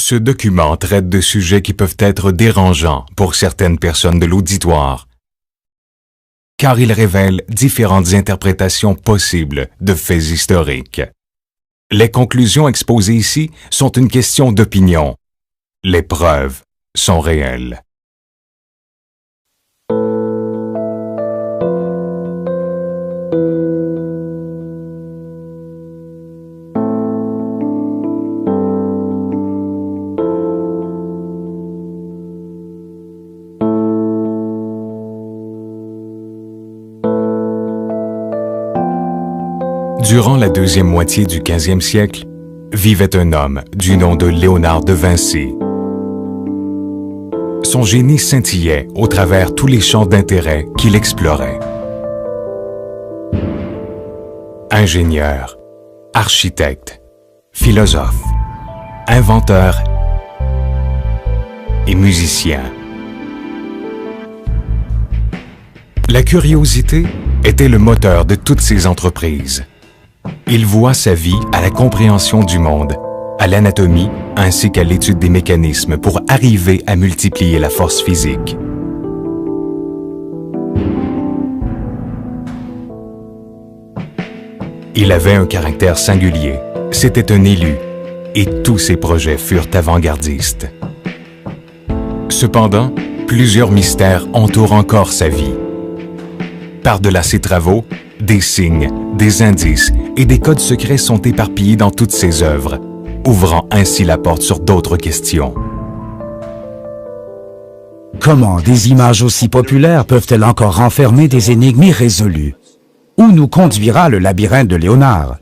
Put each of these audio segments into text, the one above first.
Ce document traite de sujets qui peuvent être dérangeants pour certaines personnes de l'auditoire, car il révèle différentes interprétations possibles de faits historiques. Les conclusions exposées ici sont une question d'opinion. Les preuves sont réelles. Durant la deuxième moitié du 15e siècle, vivait un homme du nom de Léonard de Vinci. Son génie scintillait au travers tous les champs d'intérêt qu'il explorait. Ingénieur, architecte, philosophe, inventeur et musicien. La curiosité était le moteur de toutes ses entreprises. Il voua sa vie à la compréhension du monde, à l'anatomie ainsi qu'à l'étude des mécanismes pour arriver à multiplier la force physique. Il avait un caractère singulier, c'était un élu, et tous ses projets furent avant-gardistes. Cependant, plusieurs mystères entourent encore sa vie. Par-delà ses travaux, des signes, des indices et des codes secrets sont éparpillés dans toutes ses œuvres, ouvrant ainsi la porte sur d'autres questions. Comment des images aussi populaires peuvent-elles encore renfermer des énigmes irrésolues? Où nous conduira le labyrinthe de Léonard?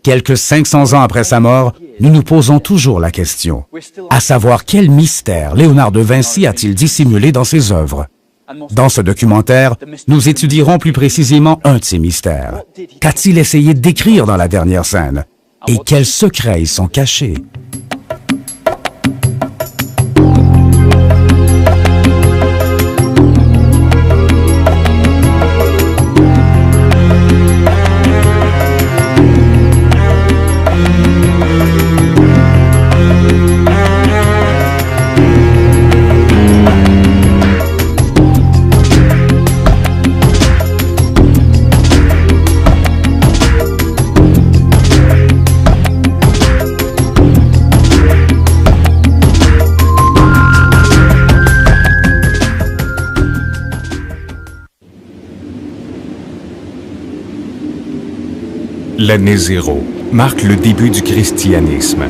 Quelques 500 ans après sa mort, nous nous posons toujours la question, à savoir quel mystère Léonard de Vinci a-t-il dissimulé dans ses œuvres? Dans ce documentaire, nous étudierons plus précisément un de ces mystères. Qu'a-t-il essayé d'écrire dans la dernière scène? Et quels secrets y sont cachés? L'année 0 marque le début du christianisme.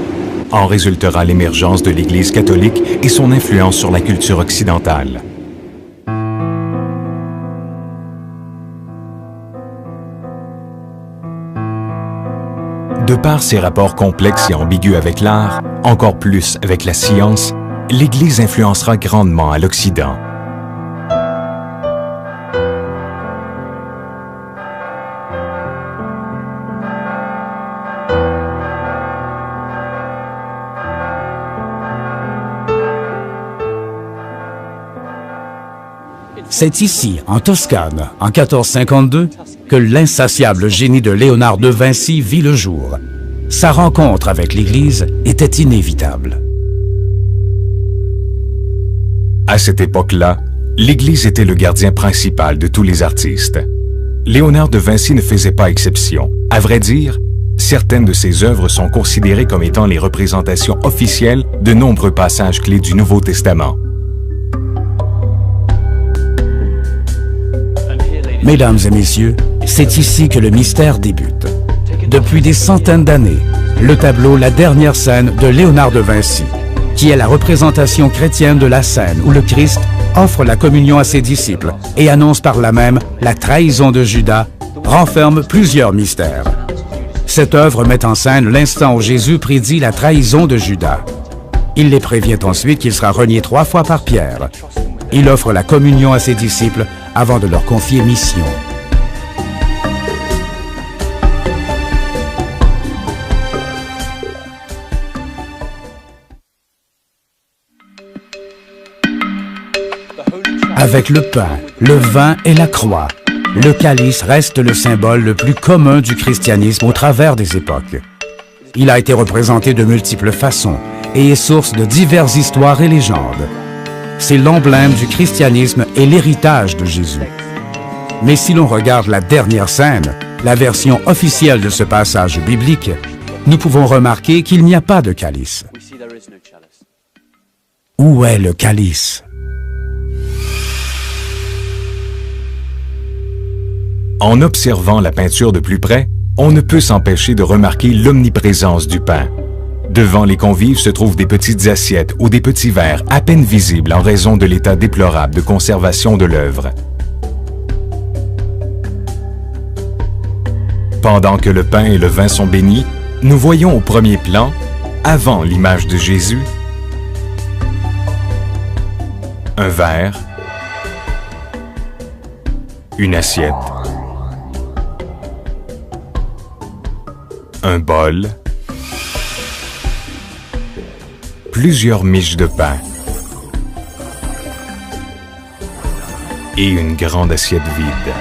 En résultera l'émergence de l'Église catholique et son influence sur la culture occidentale. De par ses rapports complexes et ambigus avec l'art, encore plus avec la science, l'Église influencera grandement à l'Occident. C'est ici, en Toscane, en 1452, que l'insatiable génie de Léonard de Vinci vit le jour. Sa rencontre avec l'Église était inévitable. À cette époque-là, l'Église était le gardien principal de tous les artistes. Léonard de Vinci ne faisait pas exception. À vrai dire, certaines de ses œuvres sont considérées comme étant les représentations officielles de nombreux passages clés du Nouveau Testament. Mesdames et messieurs, c'est ici que le mystère débute. Depuis des centaines d'années, le tableau La dernière scène de Léonard de Vinci, qui est la représentation chrétienne de la scène où le Christ offre la communion à ses disciples et annonce par là même la trahison de Judas, renferme plusieurs mystères. Cette œuvre met en scène l'instant où Jésus prédit la trahison de Judas. Il les prévient ensuite qu'il sera renié 3 fois par Pierre. Il offre la communion à ses disciples avant de leur confier mission. Avec le pain, le vin et la croix, le calice reste le symbole le plus commun du christianisme au travers des époques. Il a été représenté de multiples façons, et est source de diverses histoires et légendes. C'est l'emblème du christianisme et l'héritage de Jésus. Mais si l'on regarde la dernière scène, la version officielle de ce passage biblique, nous pouvons remarquer qu'il n'y a pas de calice. Où est le calice? En observant la peinture de plus près, on ne peut s'empêcher de remarquer l'omniprésence du pain. Devant les convives se trouvent des petites assiettes ou des petits verres à peine visibles en raison de l'état déplorable de conservation de l'œuvre. Pendant que le pain et le vin sont bénis, nous voyons au premier plan, avant l'image de Jésus, un verre, une assiette, un bol, plusieurs miches de pain et une grande assiette vide.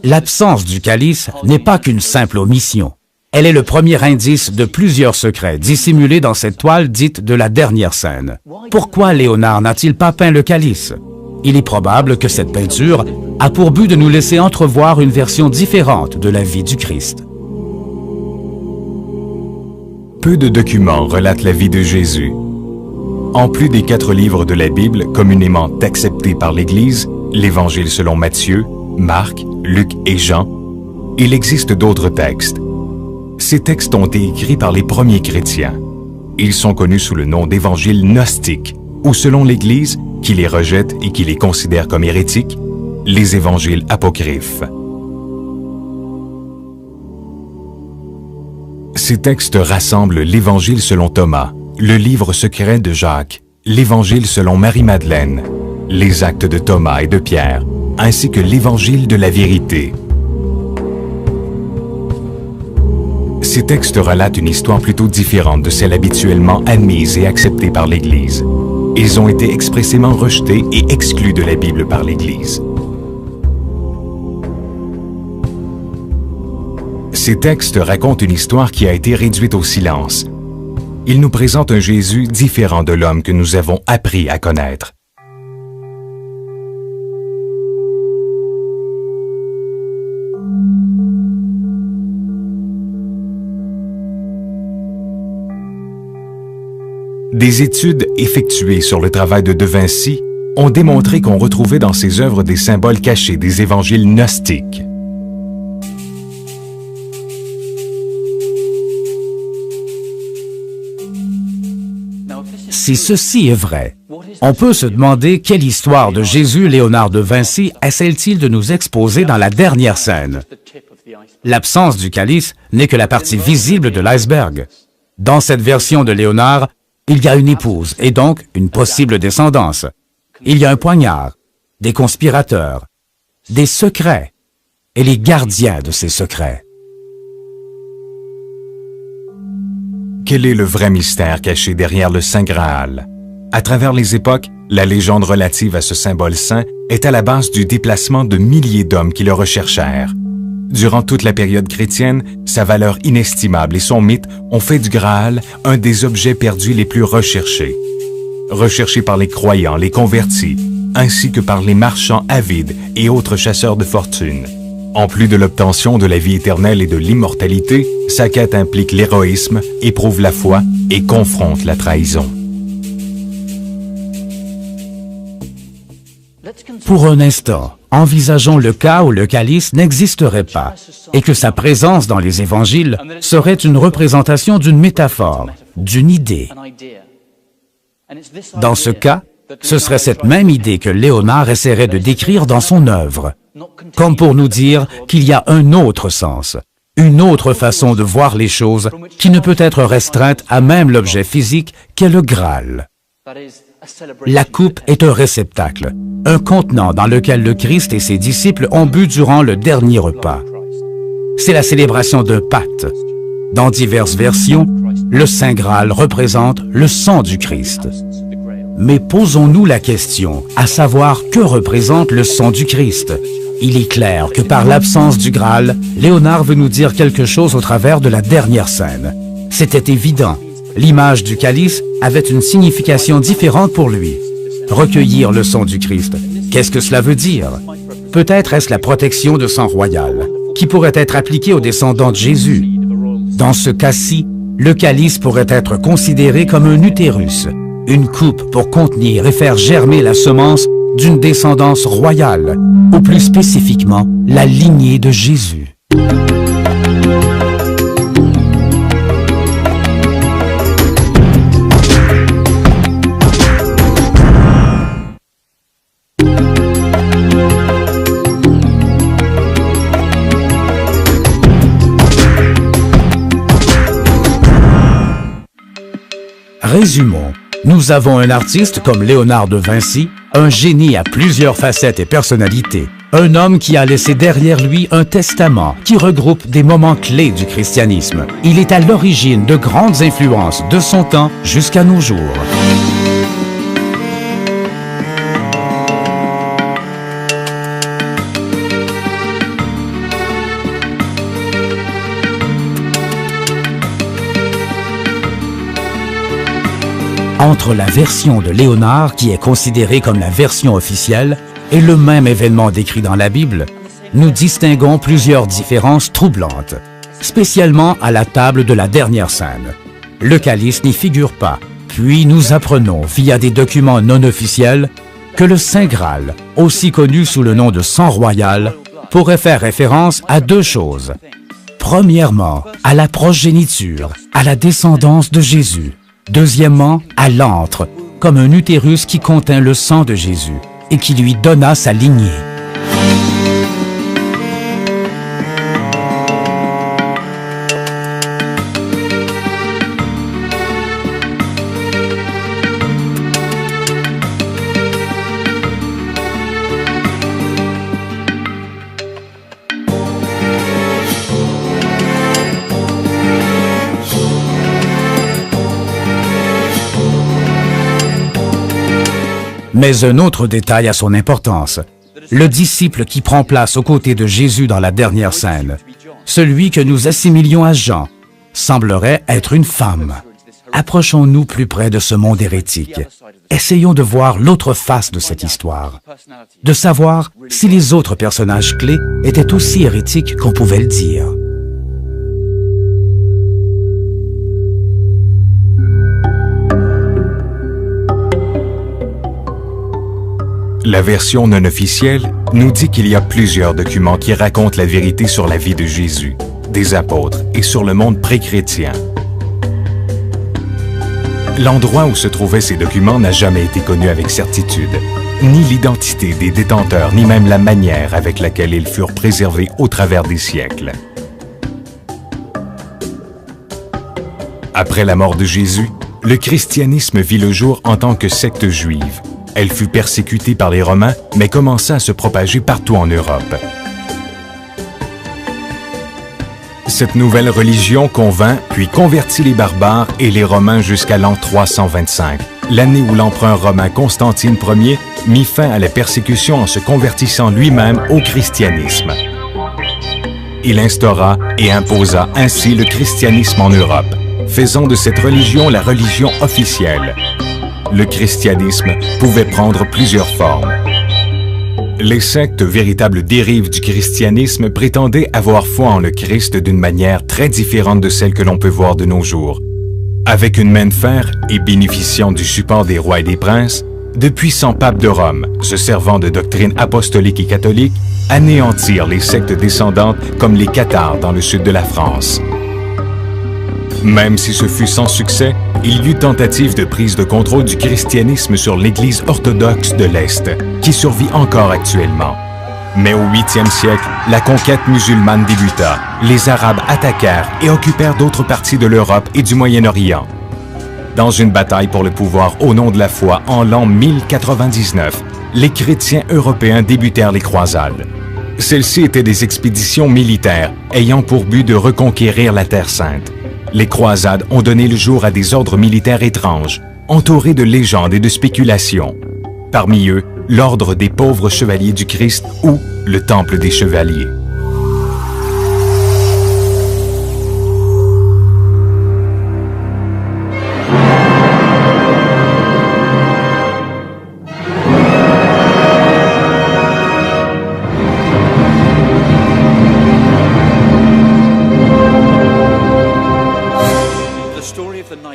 L'absence du calice n'est pas qu'une simple omission. Elle est le premier indice de plusieurs secrets dissimulés dans cette toile dite de la dernière scène. Pourquoi Léonard n'a-t-il pas peint le calice? Il est probable que cette peinture a pour but de nous laisser entrevoir une version différente de la vie du Christ. Peu de documents relatent la vie de Jésus. En plus des 4 livres de la Bible communément acceptés par l'Église, l'Évangile selon Matthieu, Marc, Luc et Jean, il existe d'autres textes. Ces textes ont été écrits par les premiers chrétiens. Ils sont connus sous le nom d'évangiles gnostiques, ou selon l'Église, qui les rejette et qui les considère comme hérétiques, les évangiles apocryphes. Ces textes rassemblent l'Évangile selon Thomas, le livre secret de Jacques, l'Évangile selon Marie-Madeleine, les actes de Thomas et de Pierre, ainsi que l'Évangile de la vérité. Ces textes relatent une histoire plutôt différente de celle habituellement admise et acceptée par l'Église. Ils ont été expressément rejetés et exclus de la Bible par l'Église. Ces textes racontent une histoire qui a été réduite au silence. Ils nous présentent un Jésus différent de l'homme que nous avons appris à connaître. Des études effectuées sur le travail de De Vinci ont démontré qu'on retrouvait dans ses œuvres des symboles cachés des évangiles gnostiques. Si ceci est vrai, on peut se demander quelle histoire de Jésus Léonard de Vinci essaie-t-il de nous exposer dans la dernière scène. L'absence du calice n'est que la partie visible de l'iceberg. Dans cette version de Léonard, il y a une épouse et donc une possible descendance. Il y a un poignard, des conspirateurs, des secrets et les gardiens de ces secrets. Quel est le vrai mystère caché derrière le Saint Graal? À travers les époques, la légende relative à ce symbole saint est à la base du déplacement de milliers d'hommes qui le recherchèrent. Durant toute la période chrétienne, sa valeur inestimable et son mythe ont fait du Graal un des objets perdus les plus recherchés. Recherché par les croyants, les convertis, ainsi que par les marchands avides et autres chasseurs de fortune. En plus de l'obtention de la vie éternelle et de l'immortalité, sa quête implique l'héroïsme, éprouve la foi et confronte la trahison. Pour un instant, envisageons le cas où le calice n'existerait pas et que sa présence dans les évangiles serait une représentation d'une métaphore, d'une idée. Dans ce cas, ce serait cette même idée que Léonard essaierait de décrire dans son œuvre, comme pour nous dire qu'il y a un autre sens, une autre façon de voir les choses qui ne peut être restreinte à même l'objet physique qu'est le Graal. La coupe est un réceptacle, un contenant dans lequel le Christ et ses disciples ont bu durant le dernier repas. C'est la célébration d'un pacte. Dans diverses versions, le Saint Graal représente le sang du Christ. Mais posons-nous la question, à savoir que représente le sang du Christ? Il est clair que par l'absence du Graal, Léonard veut nous dire quelque chose au travers de la dernière scène. C'était évident. L'image du calice avait une signification différente pour lui. Recueillir le sang du Christ, qu'est-ce que cela veut dire? Peut-être est-ce la protection de sang royal, qui pourrait être appliquée aux descendants de Jésus. Dans ce cas-ci, le calice pourrait être considéré comme un utérus, une coupe pour contenir et faire germer la semence d'une descendance royale, ou plus spécifiquement, la lignée de Jésus. Résumons. Nous avons un artiste comme Léonard de Vinci, un génie à plusieurs facettes et personnalités, un homme qui a laissé derrière lui un testament qui regroupe des moments clés du christianisme. Il est à l'origine de grandes influences de son temps jusqu'à nos jours. Entre la version de Léonard, qui est considérée comme la version officielle, et le même événement décrit dans la Bible, nous distinguons plusieurs différences troublantes, spécialement à la table de la dernière scène. Le calice n'y figure pas, puis nous apprenons, via des documents non officiels, que le Saint Graal, aussi connu sous le nom de sang royal, pourrait faire référence à deux choses. Premièrement, à la progéniture, à la descendance de Jésus. Deuxièmement, à l'antre, comme un utérus qui contient le sang de Jésus et qui lui donna sa lignée. Mais un autre détail a son importance. Le disciple qui prend place aux côtés de Jésus dans la dernière scène, celui que nous assimilions à Jean, semblerait être une femme. Approchons-nous plus près de ce monde hérétique. Essayons de voir l'autre face de cette histoire. De savoir si les autres personnages clés étaient aussi hérétiques qu'on pouvait le dire. La version non officielle nous dit qu'il y a plusieurs documents qui racontent la vérité sur la vie de Jésus, des apôtres et sur le monde pré-chrétien. L'endroit où se trouvaient ces documents n'a jamais été connu avec certitude, ni l'identité des détenteurs, ni même la manière avec laquelle ils furent préservés au travers des siècles. Après la mort de Jésus, le christianisme vit le jour en tant que secte juive. Elle fut persécutée par les Romains, mais commença à se propager partout en Europe. Cette nouvelle religion convainc puis convertit les barbares et les Romains jusqu'à l'an 325, l'année où l'empereur romain Constantine Ier mit fin à la persécution en se convertissant lui-même au christianisme. Il instaura et imposa ainsi le christianisme en Europe, faisant de cette religion la religion officielle. Le christianisme pouvait prendre plusieurs formes. Les sectes, véritables dérives du christianisme, prétendaient avoir foi en le Christ d'une manière très différente de celle que l'on peut voir de nos jours. Avec une main de fer et bénéficiant du support des rois et des princes, de puissants papes de Rome, se servant de doctrines apostoliques et catholiques, anéantirent les sectes descendantes comme les cathares dans le sud de la France. Même si ce fut sans succès, il y eut tentative de prise de contrôle du christianisme sur l'Église orthodoxe de l'Est, qui survit encore actuellement. Mais au 8e siècle, la conquête musulmane débuta. Les Arabes attaquèrent et occupèrent d'autres parties de l'Europe et du Moyen-Orient. Dans une bataille pour le pouvoir au nom de la foi en l'an 1099, les chrétiens européens débutèrent les croisades. Celles-ci étaient des expéditions militaires ayant pour but de reconquérir la Terre Sainte. Les croisades ont donné le jour à des ordres militaires étranges, entourés de légendes et de spéculations. Parmi eux, l'ordre des pauvres chevaliers du Christ ou le temple des chevaliers.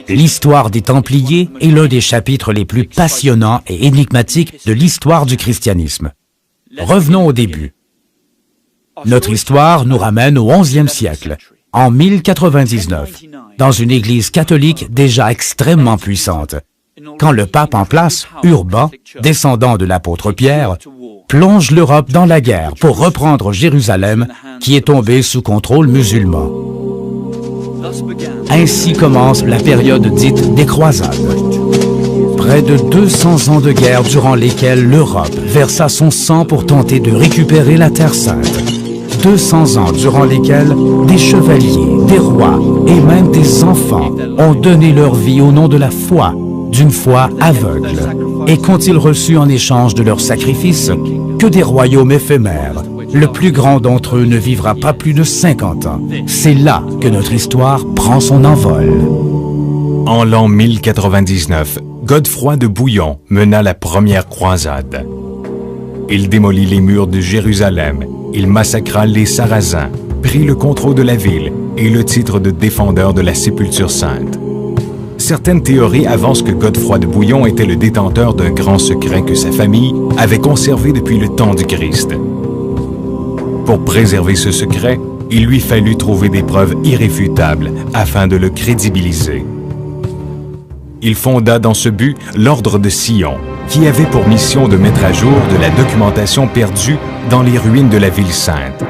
L'histoire des Templiers est l'un des chapitres les plus passionnants et énigmatiques de l'histoire du christianisme. Revenons au début. Notre histoire nous ramène au XIe siècle, en 1099, dans une église catholique déjà extrêmement puissante, quand le pape en place, Urbain, descendant de l'apôtre Pierre, plonge l'Europe dans la guerre pour reprendre Jérusalem, qui est tombée sous contrôle musulman. Ainsi commence la période dite des croisades. Près de 200 ans de guerre durant lesquels l'Europe versa son sang pour tenter de récupérer la Terre Sainte. 200 ans durant lesquels des chevaliers, des rois et même des enfants ont donné leur vie au nom de la foi, d'une foi aveugle. Et qu'ont-ils reçu en échange de leurs sacrifices? Que des royaumes éphémères. Le plus grand d'entre eux ne vivra pas plus de 50 ans. C'est là que notre histoire prend son envol. En l'an 1099, Godefroy de Bouillon mena la première croisade. Il démolit les murs de Jérusalem, il massacra les Sarrasins, prit le contrôle de la ville et le titre de défendeur de la Sépulture Sainte. Certaines théories avancent que Godefroy de Bouillon était le détenteur d'un grand secret que sa famille avait conservé depuis le temps du Christ. Pour préserver ce secret, il lui fallut trouver des preuves irréfutables afin de le crédibiliser. Il fonda dans ce but l'Ordre de Sion, qui avait pour mission de mettre à jour de la documentation perdue dans les ruines de la ville sainte.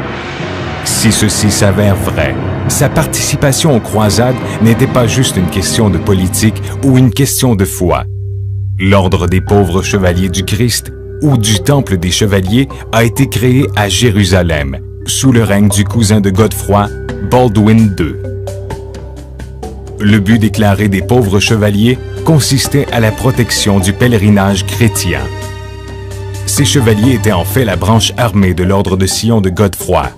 Si ceci s'avère vrai, sa participation aux croisades n'était pas juste une question de politique ou une question de foi. L'Ordre des pauvres chevaliers du Christ ou du Temple des Chevaliers a été créé à Jérusalem, sous le règne du cousin de Godefroy, Baldwin II. Le but déclaré des pauvres chevaliers consistait à la protection du pèlerinage chrétien. Ces chevaliers étaient en fait la branche armée de l'Ordre de Sion de Godefroy.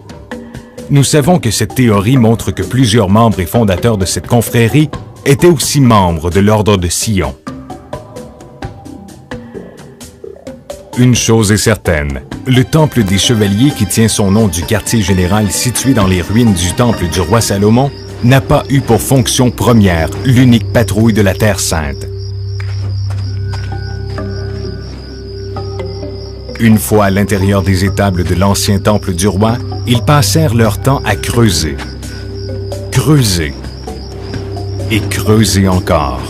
Nous savons que cette théorie montre que plusieurs membres et fondateurs de cette confrérie étaient aussi membres de l'Ordre de Sion. Une chose est certaine, le Temple des Chevaliers, qui tient son nom du quartier général situé dans les ruines du Temple du roi Salomon, n'a pas eu pour fonction première l'unique patrouille de la Terre Sainte. Une fois à l'intérieur des étables de l'ancien Temple du roi, ils passèrent leur temps à creuser. Creuser. Et creuser encore.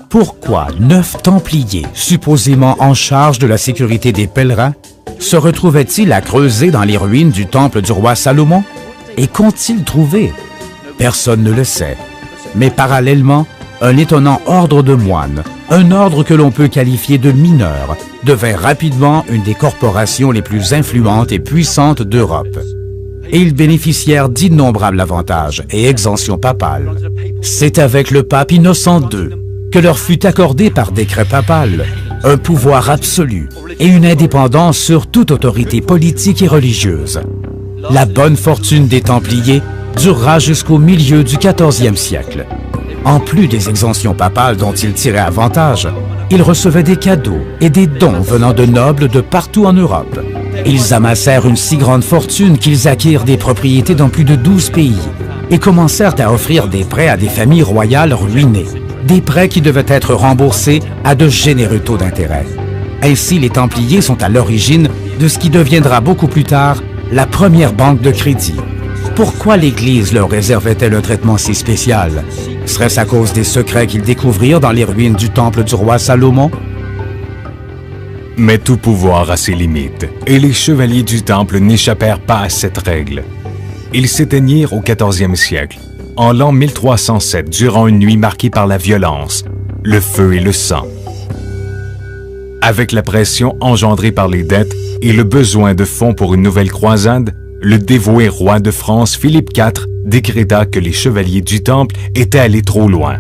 Pourquoi 9 Templiers, supposément en charge de la sécurité des pèlerins, se retrouvaient-ils à creuser dans les ruines du temple du roi Salomon? Et qu'ont-ils trouvé? Personne ne le sait. Mais parallèlement, un étonnant ordre de moines, un ordre que l'on peut qualifier de mineur, devint rapidement une des corporations les plus influentes et puissantes d'Europe. Et ils bénéficièrent d'innombrables avantages et exemptions papales. C'est avec le pape Innocent II que leur fut accordé par décret papal un pouvoir absolu et une indépendance sur toute autorité politique et religieuse. La bonne fortune des Templiers durera jusqu'au milieu du XIVe siècle. En plus des exemptions papales dont ils tiraient avantage, ils recevaient des cadeaux et des dons venant de nobles de partout en Europe. Ils amassèrent une si grande fortune qu'ils acquirent des propriétés dans plus de 12 pays et commencèrent à offrir des prêts à des familles royales ruinées. Des prêts qui devaient être remboursés à de généreux taux d'intérêt. Ainsi, les Templiers sont à l'origine de ce qui deviendra beaucoup plus tard la première banque de crédit. Pourquoi l'Église leur réservait-elle un traitement si spécial? Serait-ce à cause des secrets qu'ils découvrirent dans les ruines du temple du roi Salomon? Mais tout pouvoir a ses limites, et les chevaliers du temple n'échappèrent pas à cette règle. Ils s'éteignirent au XIVe siècle, en l'an 1307, durant une nuit marquée par la violence, le feu et le sang. Avec la pression engendrée par les dettes et le besoin de fonds pour une nouvelle croisade, le dévoué roi de France Philippe IV décréta que les chevaliers du Temple étaient allés trop loin.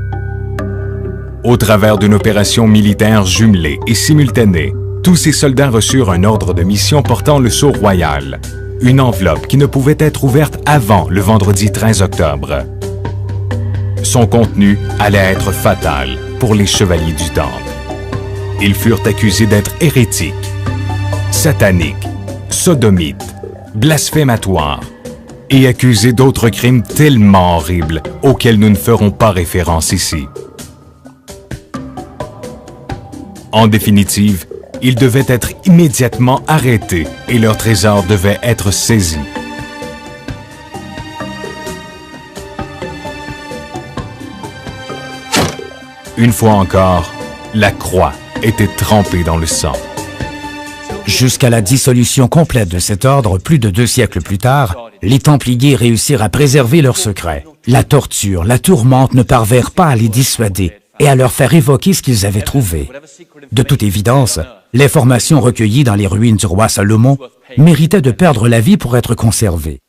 Au travers d'une opération militaire jumelée et simultanée, tous ces soldats reçurent un ordre de mission portant le sceau royal, une enveloppe qui ne pouvait être ouverte avant le vendredi 13 octobre. Son contenu allait être fatal pour les chevaliers du Temple. Ils furent accusés d'être hérétiques, sataniques, sodomites, blasphématoires et accusés d'autres crimes tellement horribles auxquels nous ne ferons pas référence ici. En définitive, ils devaient être immédiatement arrêtés et leur trésor devait être saisi. Une fois encore, la croix était trempée dans le sang. Jusqu'à la dissolution complète de cet ordre, plus de 2 siècles plus tard, les Templiers réussirent à préserver leurs secrets. La torture, la tourmente ne parvinrent pas à les dissuader et à leur faire évoquer ce qu'ils avaient trouvé. De toute évidence, l'information recueillie dans les ruines du roi Salomon méritait de perdre la vie pour être conservée.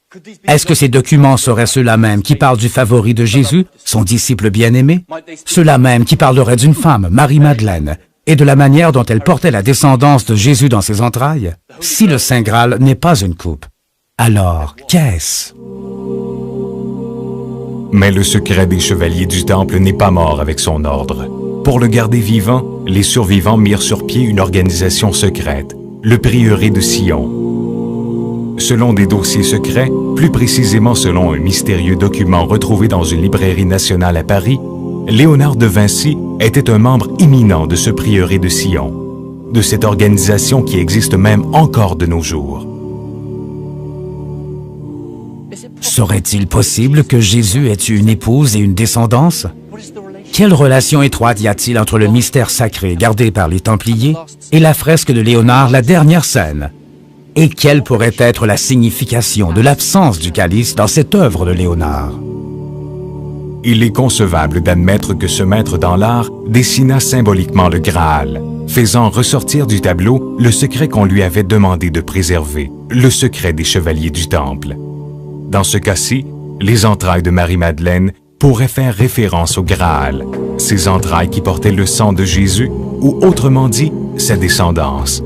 Est-ce que ces documents seraient ceux-là même qui parlent du favori de Jésus, son disciple bien-aimé? Ceux-là même qui parleraient d'une femme, Marie-Madeleine, et de la manière dont elle portait la descendance de Jésus dans ses entrailles? Si le Saint Graal n'est pas une coupe, alors qu'est-ce? Mais le secret des chevaliers du Temple n'est pas mort avec son ordre. Pour le garder vivant, les survivants mirent sur pied une organisation secrète, le prieuré de Sion. Selon des dossiers secrets, plus précisément selon un mystérieux document retrouvé dans une librairie nationale à Paris, Léonard de Vinci était un membre éminent de ce prieuré de Sion, de cette organisation qui existe même encore de nos jours. Serait-il possible que Jésus ait eu une épouse et une descendance? Quelle relation étroite y a-t-il entre le mystère sacré gardé par les Templiers et la fresque de Léonard, la dernière scène? Et quelle pourrait être la signification de l'absence du calice dans cette œuvre de Léonard? Il est concevable d'admettre que ce maître dans l'art dessina symboliquement le Graal, faisant ressortir du tableau le secret qu'on lui avait demandé de préserver, le secret des chevaliers du Temple. Dans ce cas-ci, les entrailles de Marie-Madeleine pourraient faire référence au Graal, ces entrailles qui portaient le sang de Jésus, ou autrement dit, sa descendance.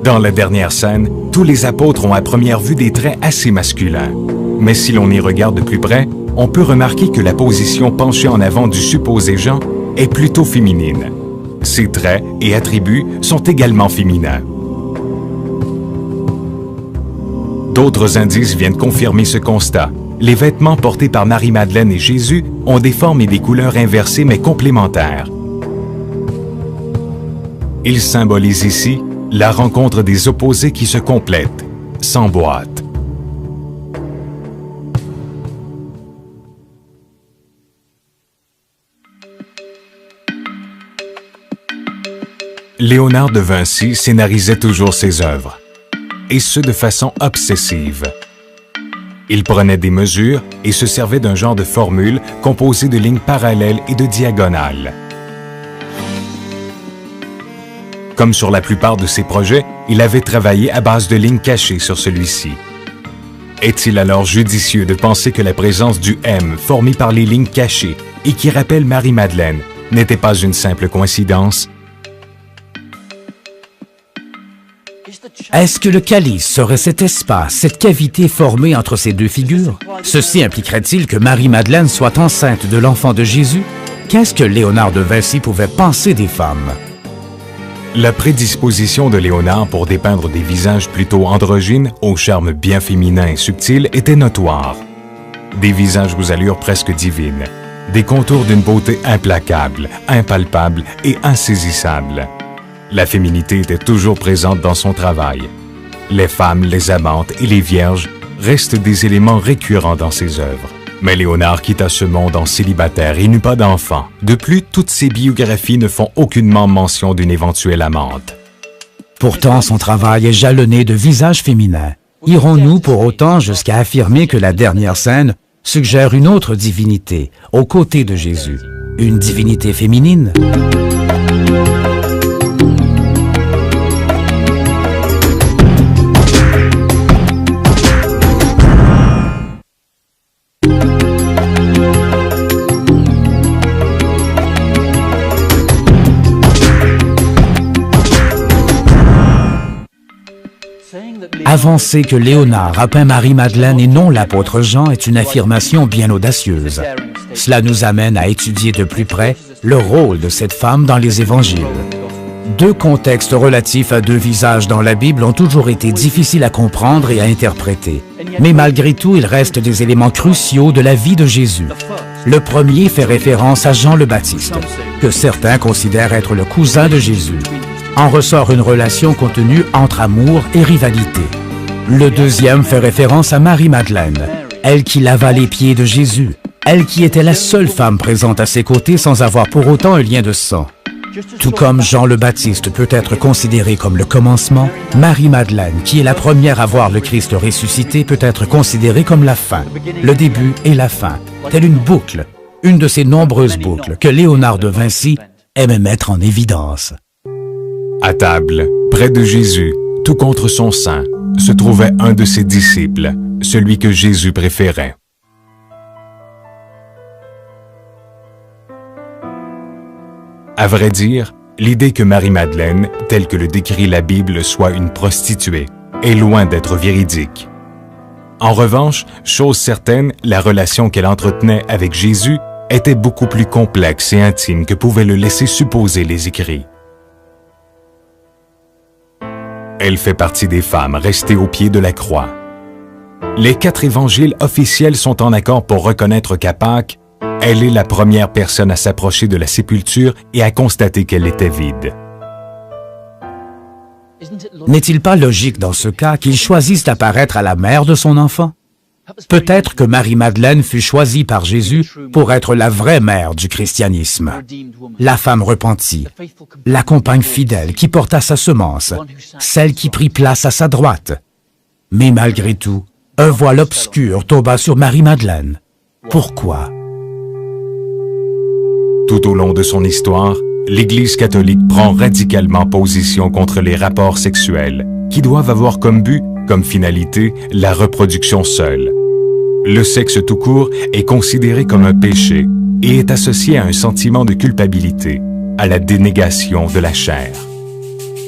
Dans la dernière scène, tous les apôtres ont à première vue des traits assez masculins. Mais si l'on y regarde de plus près, on peut remarquer que la position penchée en avant du supposé Jean est plutôt féminine. Ses traits et attributs sont également féminins. D'autres indices viennent confirmer ce constat. Les vêtements portés par Marie-Madeleine et Jésus ont des formes et des couleurs inversées mais complémentaires. Ils symbolisent ici la rencontre des opposés qui se complètent, s'emboîtent. Léonard de Vinci scénarisait toujours ses œuvres, et ce de façon obsessive. Il prenait des mesures et se servait d'un genre de formule composée de lignes parallèles et de diagonales. Comme sur la plupart de ses projets, il avait travaillé à base de lignes cachées sur celui-ci. Est-il alors judicieux de penser que la présence du M formé par les lignes cachées et qui rappelle Marie-Madeleine n'était pas une simple coïncidence? Est-ce que le calice serait cet espace, cette cavité formée entre ces deux figures? Ceci impliquerait-il que Marie-Madeleine soit enceinte de l'enfant de Jésus? Qu'est-ce que Léonard de Vinci pouvait penser des femmes? La prédisposition de Léonard pour dépeindre des visages plutôt androgynes, au charme bien féminin et subtil, était notoire. Des visages aux allures presque divines, des contours d'une beauté implacable, impalpable et insaisissable. La féminité était toujours présente dans son travail. Les femmes, les amantes et les vierges restent des éléments récurrents dans ses œuvres. Mais Léonard quitta ce monde en célibataire et n'eut pas d'enfant. De plus, toutes ses biographies ne font aucunement mention d'une éventuelle amante. Pourtant, son travail est jalonné de visages féminins. Irons-nous pour autant jusqu'à affirmer que la dernière scène suggère une autre divinité, aux côtés de Jésus? Une divinité féminine? Avancer que Léonard a peint Marie-Madeleine et non l'apôtre Jean est une affirmation bien audacieuse. Cela nous amène à étudier de plus près le rôle de cette femme dans les évangiles. Deux contextes relatifs à deux visages dans la Bible ont toujours été difficiles à comprendre et à interpréter. Mais malgré tout, ils restent des éléments cruciaux de la vie de Jésus. Le premier fait référence à Jean le Baptiste, que certains considèrent être le cousin de Jésus. En ressort une relation contenue entre amour et rivalité. Le deuxième fait référence à Marie-Madeleine, elle qui lava les pieds de Jésus, elle qui était la seule femme présente à ses côtés sans avoir pour autant un lien de sang. Tout comme Jean le Baptiste peut être considéré comme le commencement, Marie-Madeleine, qui est la première à voir le Christ ressuscité, peut être considérée comme la fin, le début et la fin, telle une boucle, une de ces nombreuses boucles que Léonard de Vinci aimait mettre en évidence. À table, près de Jésus, tout contre son sein, se trouvait un de ses disciples, celui que Jésus préférait. À vrai dire, l'idée que Marie-Madeleine, telle que le décrit la Bible, soit une prostituée, est loin d'être véridique. En revanche, chose certaine, la relation qu'elle entretenait avec Jésus était beaucoup plus complexe et intime que pouvaient le laisser supposer les écrits. Elle fait partie des femmes restées au pied de la croix. Les 4 évangiles officiels sont en accord pour reconnaître qu'à Pâques, elle est la première personne à s'approcher de la sépulture et à constater qu'elle était vide. N'est-il pas logique dans ce cas qu'il choisisse d'apparaître à la mère de son enfant? Peut-être que Marie-Madeleine fut choisie par Jésus pour être la vraie mère du christianisme, la femme repentie, la compagne fidèle qui porta sa semence, celle qui prit place à sa droite. Mais malgré tout, un voile obscur tomba sur Marie-Madeleine. Pourquoi? Tout au long de son histoire, l'Église catholique prend radicalement position contre les rapports sexuels, qui doivent avoir comme but, comme finalité, la reproduction seule. Le sexe tout court est considéré comme un péché et est associé à un sentiment de culpabilité, à la dénégation de la chair.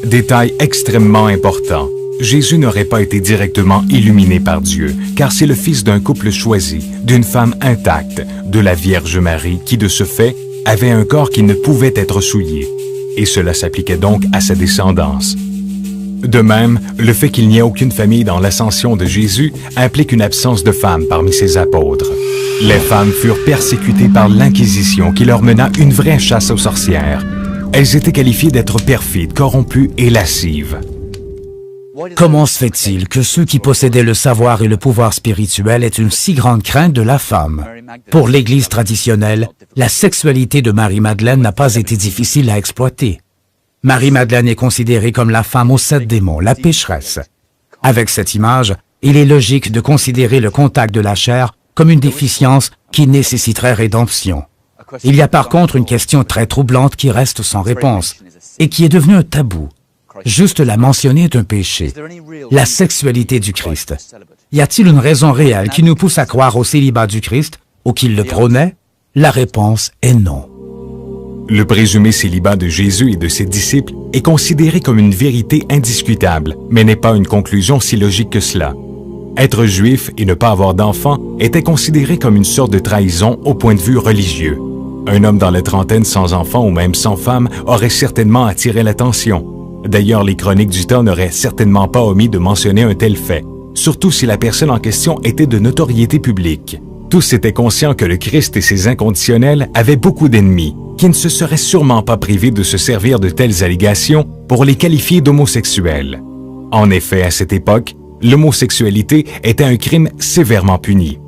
Détail extrêmement important, Jésus n'aurait pas été directement illuminé par Dieu, car c'est le fils d'un couple choisi, d'une femme intacte, de la Vierge Marie, qui de ce fait avait un corps qui ne pouvait être souillé, et cela s'appliquait donc à sa descendance. De même, le fait qu'il n'y ait aucune famille dans l'ascension de Jésus implique une absence de femmes parmi ses apôtres. Les femmes furent persécutées par l'Inquisition qui leur mena une vraie chasse aux sorcières. Elles étaient qualifiées d'être perfides, corrompues et lascives. Comment se fait-il que ceux qui possédaient le savoir et le pouvoir spirituel aient une si grande crainte de la femme? Pour l'Église traditionnelle, la sexualité de Marie-Madeleine n'a pas été difficile à exploiter. Marie-Madeleine est considérée comme la femme aux 7 démons, la pécheresse. Avec cette image, il est logique de considérer le contact de la chair comme une déficience qui nécessiterait rédemption. Il y a par contre une question très troublante qui reste sans réponse et qui est devenue un tabou. Juste la mentionner est un péché. La sexualité du Christ. Y a-t-il une raison réelle qui nous pousse à croire au célibat du Christ ou qu'il le prônait? La réponse est non. Le présumé célibat de Jésus et de ses disciples est considéré comme une vérité indiscutable, mais n'est pas une conclusion si logique que cela. Être juif et ne pas avoir d'enfant était considéré comme une sorte de trahison au point de vue religieux. Un homme dans la trentaine sans enfant ou même sans femme aurait certainement attiré l'attention. D'ailleurs, les chroniques du temps n'auraient certainement pas omis de mentionner un tel fait, surtout si la personne en question était de notoriété publique. Tous étaient conscients que le Christ et ses inconditionnels avaient beaucoup d'ennemis, qui ne se seraient sûrement pas privés de se servir de telles allégations pour les qualifier d'homosexuels. En effet, à cette époque, l'homosexualité était un crime sévèrement puni.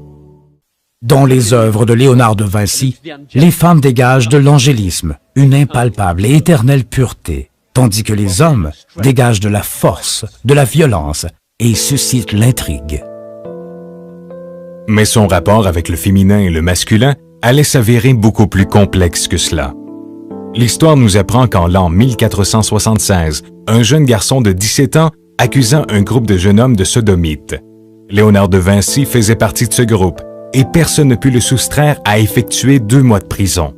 Dans les œuvres de Léonard de Vinci, les femmes dégagent de l'angélisme, une impalpable et éternelle pureté, tandis que les hommes dégagent de la force, de la violence et suscitent l'intrigue. Mais son rapport avec le féminin et le masculin allait s'avérer beaucoup plus complexe que cela. L'histoire nous apprend qu'en l'an 1476, un jeune garçon de 17 ans accusa un groupe de jeunes hommes de sodomite. Léonard de Vinci faisait partie de ce groupe et personne ne put le soustraire à effectuer 2 mois de prison.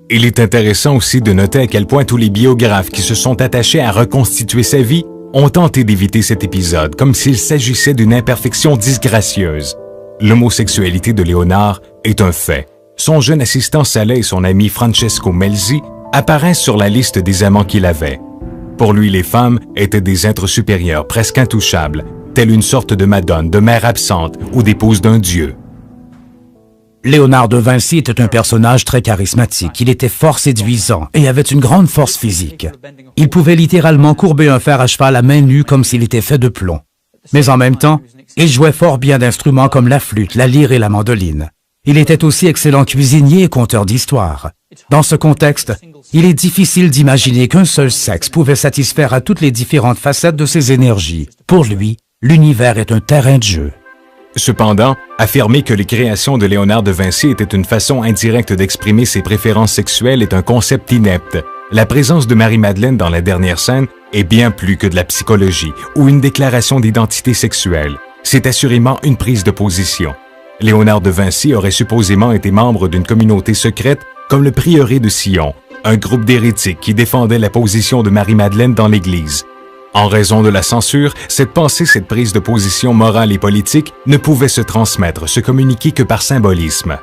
Il est intéressant aussi de noter à quel point tous les biographes qui se sont attachés à reconstituer sa vie ont tenté d'éviter cet épisode comme s'il s'agissait d'une imperfection disgracieuse. L'homosexualité de Léonard est un fait. Son jeune assistant Saleh et son ami Francesco Melzi apparaissent sur la liste des amants qu'il avait. Pour lui, les femmes étaient des êtres supérieurs, presque intouchables, telle une sorte de madone, de mère absente ou d'épouse d'un dieu. Léonard de Vinci était un personnage très charismatique. Il était fort séduisant et avait une grande force physique. Il pouvait littéralement courber un fer à cheval à main nue comme s'il était fait de plomb. Mais en même temps, il jouait fort bien d'instruments comme la flûte, la lyre et la mandoline. Il était aussi excellent cuisinier et conteur d'histoires. Dans ce contexte, il est difficile d'imaginer qu'un seul sexe pouvait satisfaire à toutes les différentes facettes de ses énergies. Pour lui, l'univers est un terrain de jeu. Cependant, affirmer que les créations de Léonard de Vinci étaient une façon indirecte d'exprimer ses préférences sexuelles est un concept inepte. La présence de Marie-Madeleine dans la dernière scène est bien plus que de la psychologie ou une déclaration d'identité sexuelle. C'est assurément une prise de position. Léonard de Vinci aurait supposément été membre d'une communauté secrète comme le prieuré de Sion, un groupe d'hérétiques qui défendait la position de Marie-Madeleine dans l'Église. En raison de la censure, cette pensée, cette prise de position morale et politique ne pouvait se transmettre, se communiquer que par symbolisme.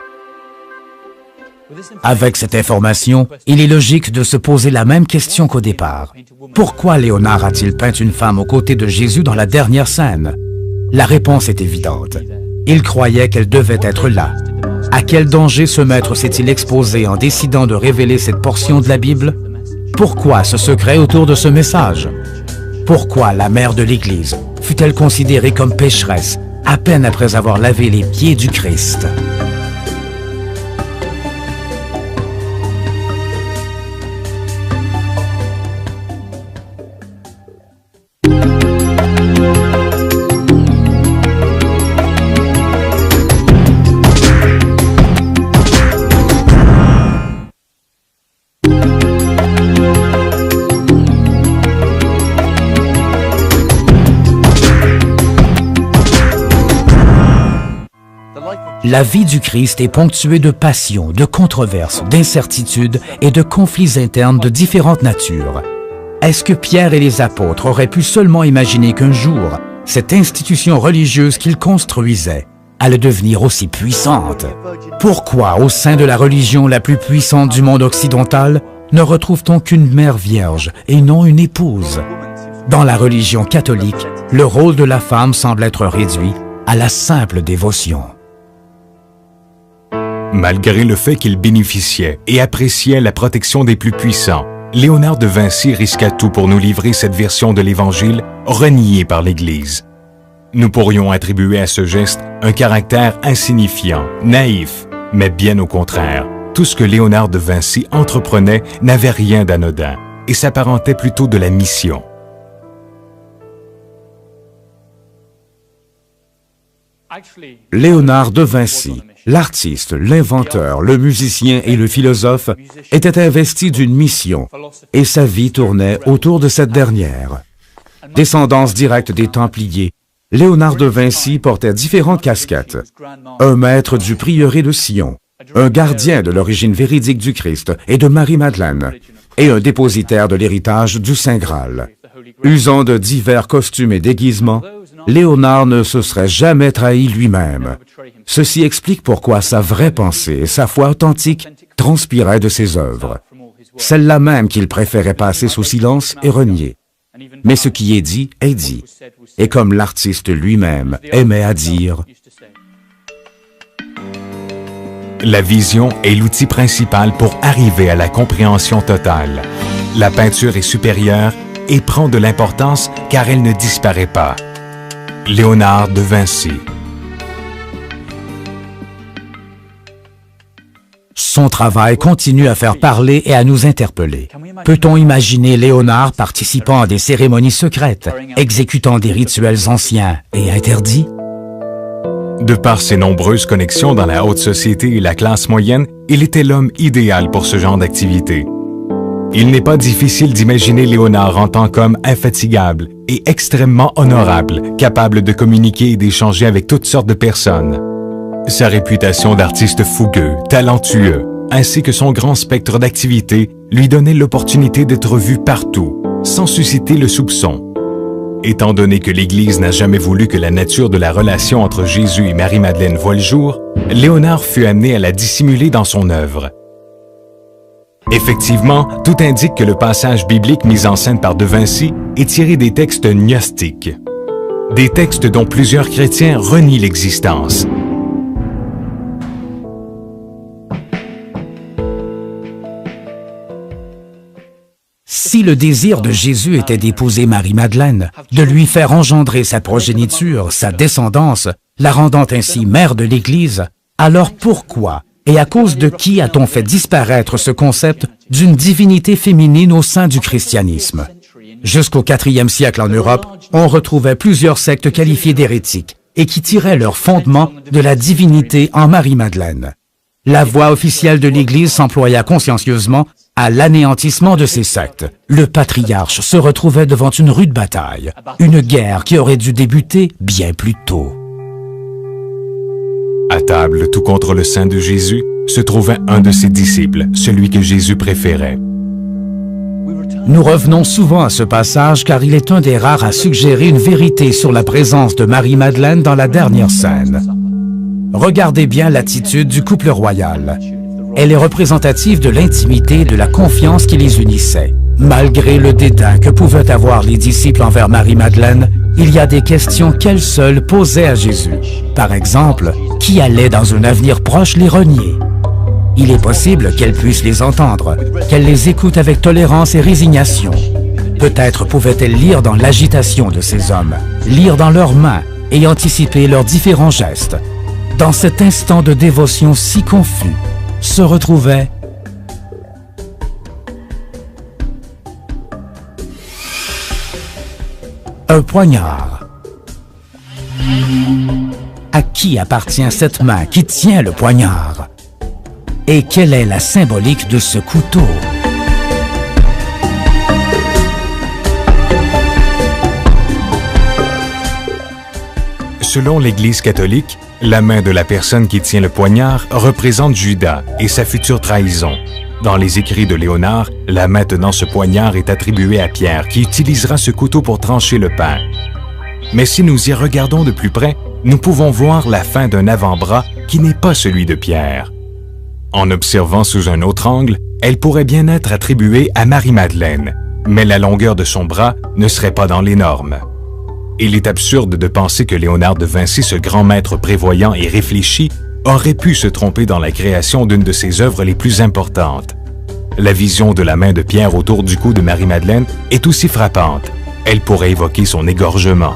Avec cette information, il est logique de se poser la même question qu'au départ. Pourquoi Léonard a-t-il peint une femme aux côtés de Jésus dans la dernière scène? La réponse est évidente. Il croyait qu'elle devait être là. À quel danger ce maître s'est-il exposé en décidant de révéler cette portion de la Bible? Pourquoi ce secret autour de ce message? Pourquoi la mère de l'Église fut-elle considérée comme pécheresse à peine après avoir lavé les pieds du Christ? La vie du Christ est ponctuée de passions, de controverses, d'incertitudes et de conflits internes de différentes natures. Est-ce que Pierre et les apôtres auraient pu seulement imaginer qu'un jour, cette institution religieuse qu'ils construisaient allait devenir aussi puissante? Pourquoi, au sein de la religion la plus puissante du monde occidental, ne retrouve-t-on qu'une mère vierge et non une épouse? Dans la religion catholique, le rôle de la femme semble être réduit à la simple dévotion. Malgré le fait qu'il bénéficiait et appréciait la protection des plus puissants, Léonard de Vinci risqua tout pour nous livrer cette version de l'Évangile reniée par l'Église. Nous pourrions attribuer à ce geste un caractère insignifiant, naïf, mais bien au contraire. Tout ce que Léonard de Vinci entreprenait n'avait rien d'anodin et s'apparentait plutôt de la mission. Léonard de Vinci, l'artiste, l'inventeur, le musicien et le philosophe, était investi d'une mission et sa vie tournait autour de cette dernière. Descendance directe des Templiers, Léonard de Vinci portait différentes casquettes. Un maître du prieuré de Sion, un gardien de l'origine véridique du Christ et de Marie-Madeleine, et un dépositaire de l'héritage du Saint Graal. Usant de divers costumes et déguisements, Léonard ne se serait jamais trahi lui-même. Ceci explique pourquoi sa vraie pensée et sa foi authentique transpiraient de ses œuvres. Celle-là même qu'il préférait passer sous silence et renier. Mais ce qui est dit, et comme l'artiste lui-même aimait à dire, la vision est l'outil principal pour arriver à la compréhension totale. La peinture est supérieure et prend de l'importance car elle ne disparaît pas. Léonard de Vinci. Son travail continue à faire parler et à nous interpeller. Peut-on imaginer Léonard participant à des cérémonies secrètes, exécutant des rituels anciens et interdits? De par ses nombreuses connexions dans la haute société et la classe moyenne, il était l'homme idéal pour ce genre d'activité. Il n'est pas difficile d'imaginer Léonard en tant qu'homme infatigable et extrêmement honorable, capable de communiquer et d'échanger avec toutes sortes de personnes. Sa réputation d'artiste fougueux, talentueux, ainsi que son grand spectre d'activités lui donnait l'opportunité d'être vu partout, sans susciter le soupçon. Étant donné que l'Église n'a jamais voulu que la nature de la relation entre Jésus et Marie-Madeleine voie le jour, Léonard fut amené à la dissimuler dans son œuvre. Effectivement, tout indique que le passage biblique mis en scène par De Vinci est tiré des textes gnostiques, des textes dont plusieurs chrétiens renient l'existence. Si le désir de Jésus était d'épouser Marie-Madeleine, de lui faire engendrer sa progéniture, sa descendance, la rendant ainsi mère de l'Église, alors pourquoi et à cause de qui a-t-on fait disparaître ce concept d'une divinité féminine au sein du christianisme? Jusqu'au IVe siècle en Europe, on retrouvait plusieurs sectes qualifiées d'hérétiques et qui tiraient leur fondement de la divinité en Marie-Madeleine. La voix officielle de l'Église s'employa consciencieusement à l'anéantissement de ces sectes. Le patriarche se retrouvait devant une rude bataille, une guerre qui aurait dû débuter bien plus tôt. À table, tout contre le sein de Jésus, se trouvait un de ses disciples, celui que Jésus préférait. Nous revenons souvent à ce passage car il est un des rares à suggérer une vérité sur la présence de Marie-Madeleine dans la dernière scène. Regardez bien l'attitude du couple royal. Elle est représentative de l'intimité et de la confiance qui les unissait. Malgré le dédain que pouvaient avoir les disciples envers Marie-Madeleine, il y a des questions qu'elle seule posait à Jésus. Par exemple, qui allait dans un avenir proche les renier? Il est possible qu'elle puisse les entendre, qu'elle les écoute avec tolérance et résignation. Peut-être pouvait-elle lire dans l'agitation de ces hommes, lire dans leurs mains et anticiper leurs différents gestes. Dans cet instant de dévotion si confus, se retrouvait un poignard. À qui appartient cette main qui tient le poignard? Et quelle est la symbolique de ce couteau? Selon l'Église catholique, la main de la personne qui tient le poignard représente Judas et sa future trahison. Dans les écrits de Léonard, la main tenant ce poignard est attribuée à Pierre, qui utilisera ce couteau pour trancher le pain. Mais si nous y regardons de plus près, nous pouvons voir la fin d'un avant-bras qui n'est pas celui de Pierre. En observant sous un autre angle, elle pourrait bien être attribuée à Marie-Madeleine, mais la longueur de son bras ne serait pas dans les normes. Il est absurde de penser que Léonard de Vinci, ce grand maître prévoyant et réfléchi, aurait pu se tromper dans la création d'une de ses œuvres les plus importantes. La vision de la main de Pierre autour du cou de Marie-Madeleine est aussi frappante. Elle pourrait évoquer son égorgement.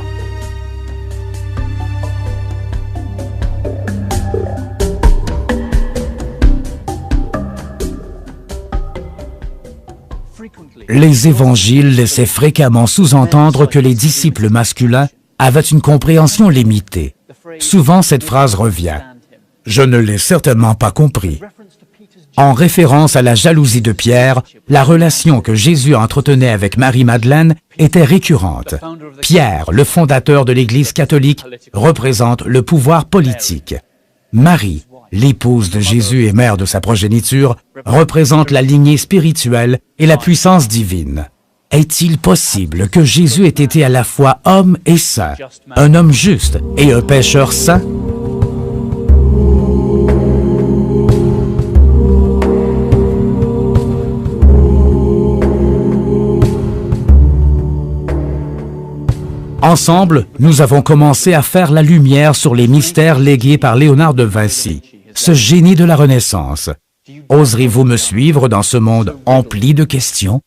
Les évangiles laissaient fréquemment sous-entendre que les disciples masculins avaient une compréhension limitée. Souvent, cette phrase revient. « Je ne l'ai certainement pas compris ». En référence à la jalousie de Pierre, la relation que Jésus entretenait avec Marie-Madeleine était récurrente. Pierre, le fondateur de l'Église catholique, représente le pouvoir politique. Marie, l'épouse de Jésus et mère de sa progéniture, représente la lignée spirituelle et la puissance divine. Est-il possible que Jésus ait été à la fois homme et saint, un homme juste et un pécheur saint? Ensemble, nous avons commencé à faire la lumière sur les mystères légués par Léonard de Vinci, ce génie de la Renaissance. Oserez-vous me suivre dans ce monde empli de questions?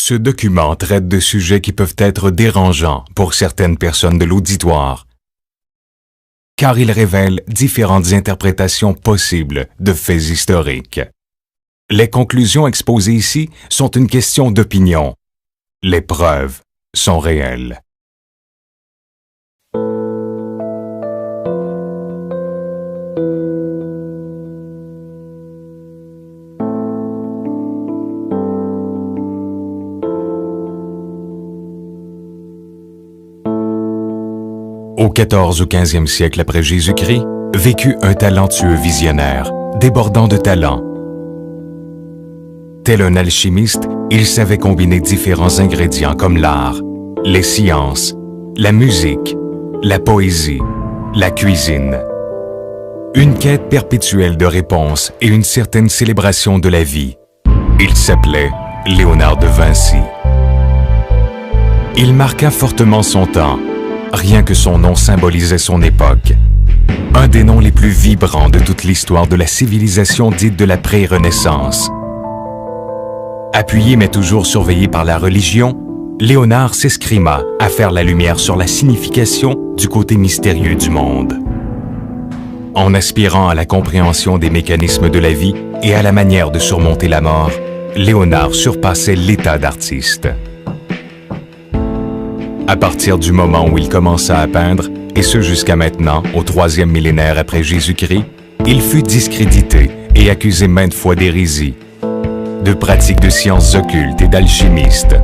Ce document traite de sujets qui peuvent être dérangeants pour certaines personnes de l'auditoire, car il révèle différentes interprétations possibles de faits historiques. Les conclusions exposées ici sont une question d'opinion. Les preuves sont réelles. Au 14 ou 15e siècle après Jésus-Christ, vécut un talentueux visionnaire, débordant de talent. Tel un alchimiste, il savait combiner différents ingrédients comme l'art, les sciences, la musique, la poésie, la cuisine. Une quête perpétuelle de réponses et une certaine célébration de la vie. Il s'appelait Léonard de Vinci. Il marqua fortement son temps. Rien que son nom symbolisait son époque. Un des noms les plus vibrants de toute l'histoire de la civilisation dite de la pré-Renaissance. Appuyé mais toujours surveillé par la religion, Léonard s'escrima à faire la lumière sur la signification du côté mystérieux du monde. En aspirant à la compréhension des mécanismes de la vie et à la manière de surmonter la mort, Léonard surpassait l'état d'artiste. À partir du moment où il commença à peindre, et ce jusqu'à maintenant, au 3e millénaire après Jésus-Christ, il fut discrédité et accusé maintes fois d'hérésie, de pratiques de sciences occultes et d'alchimistes.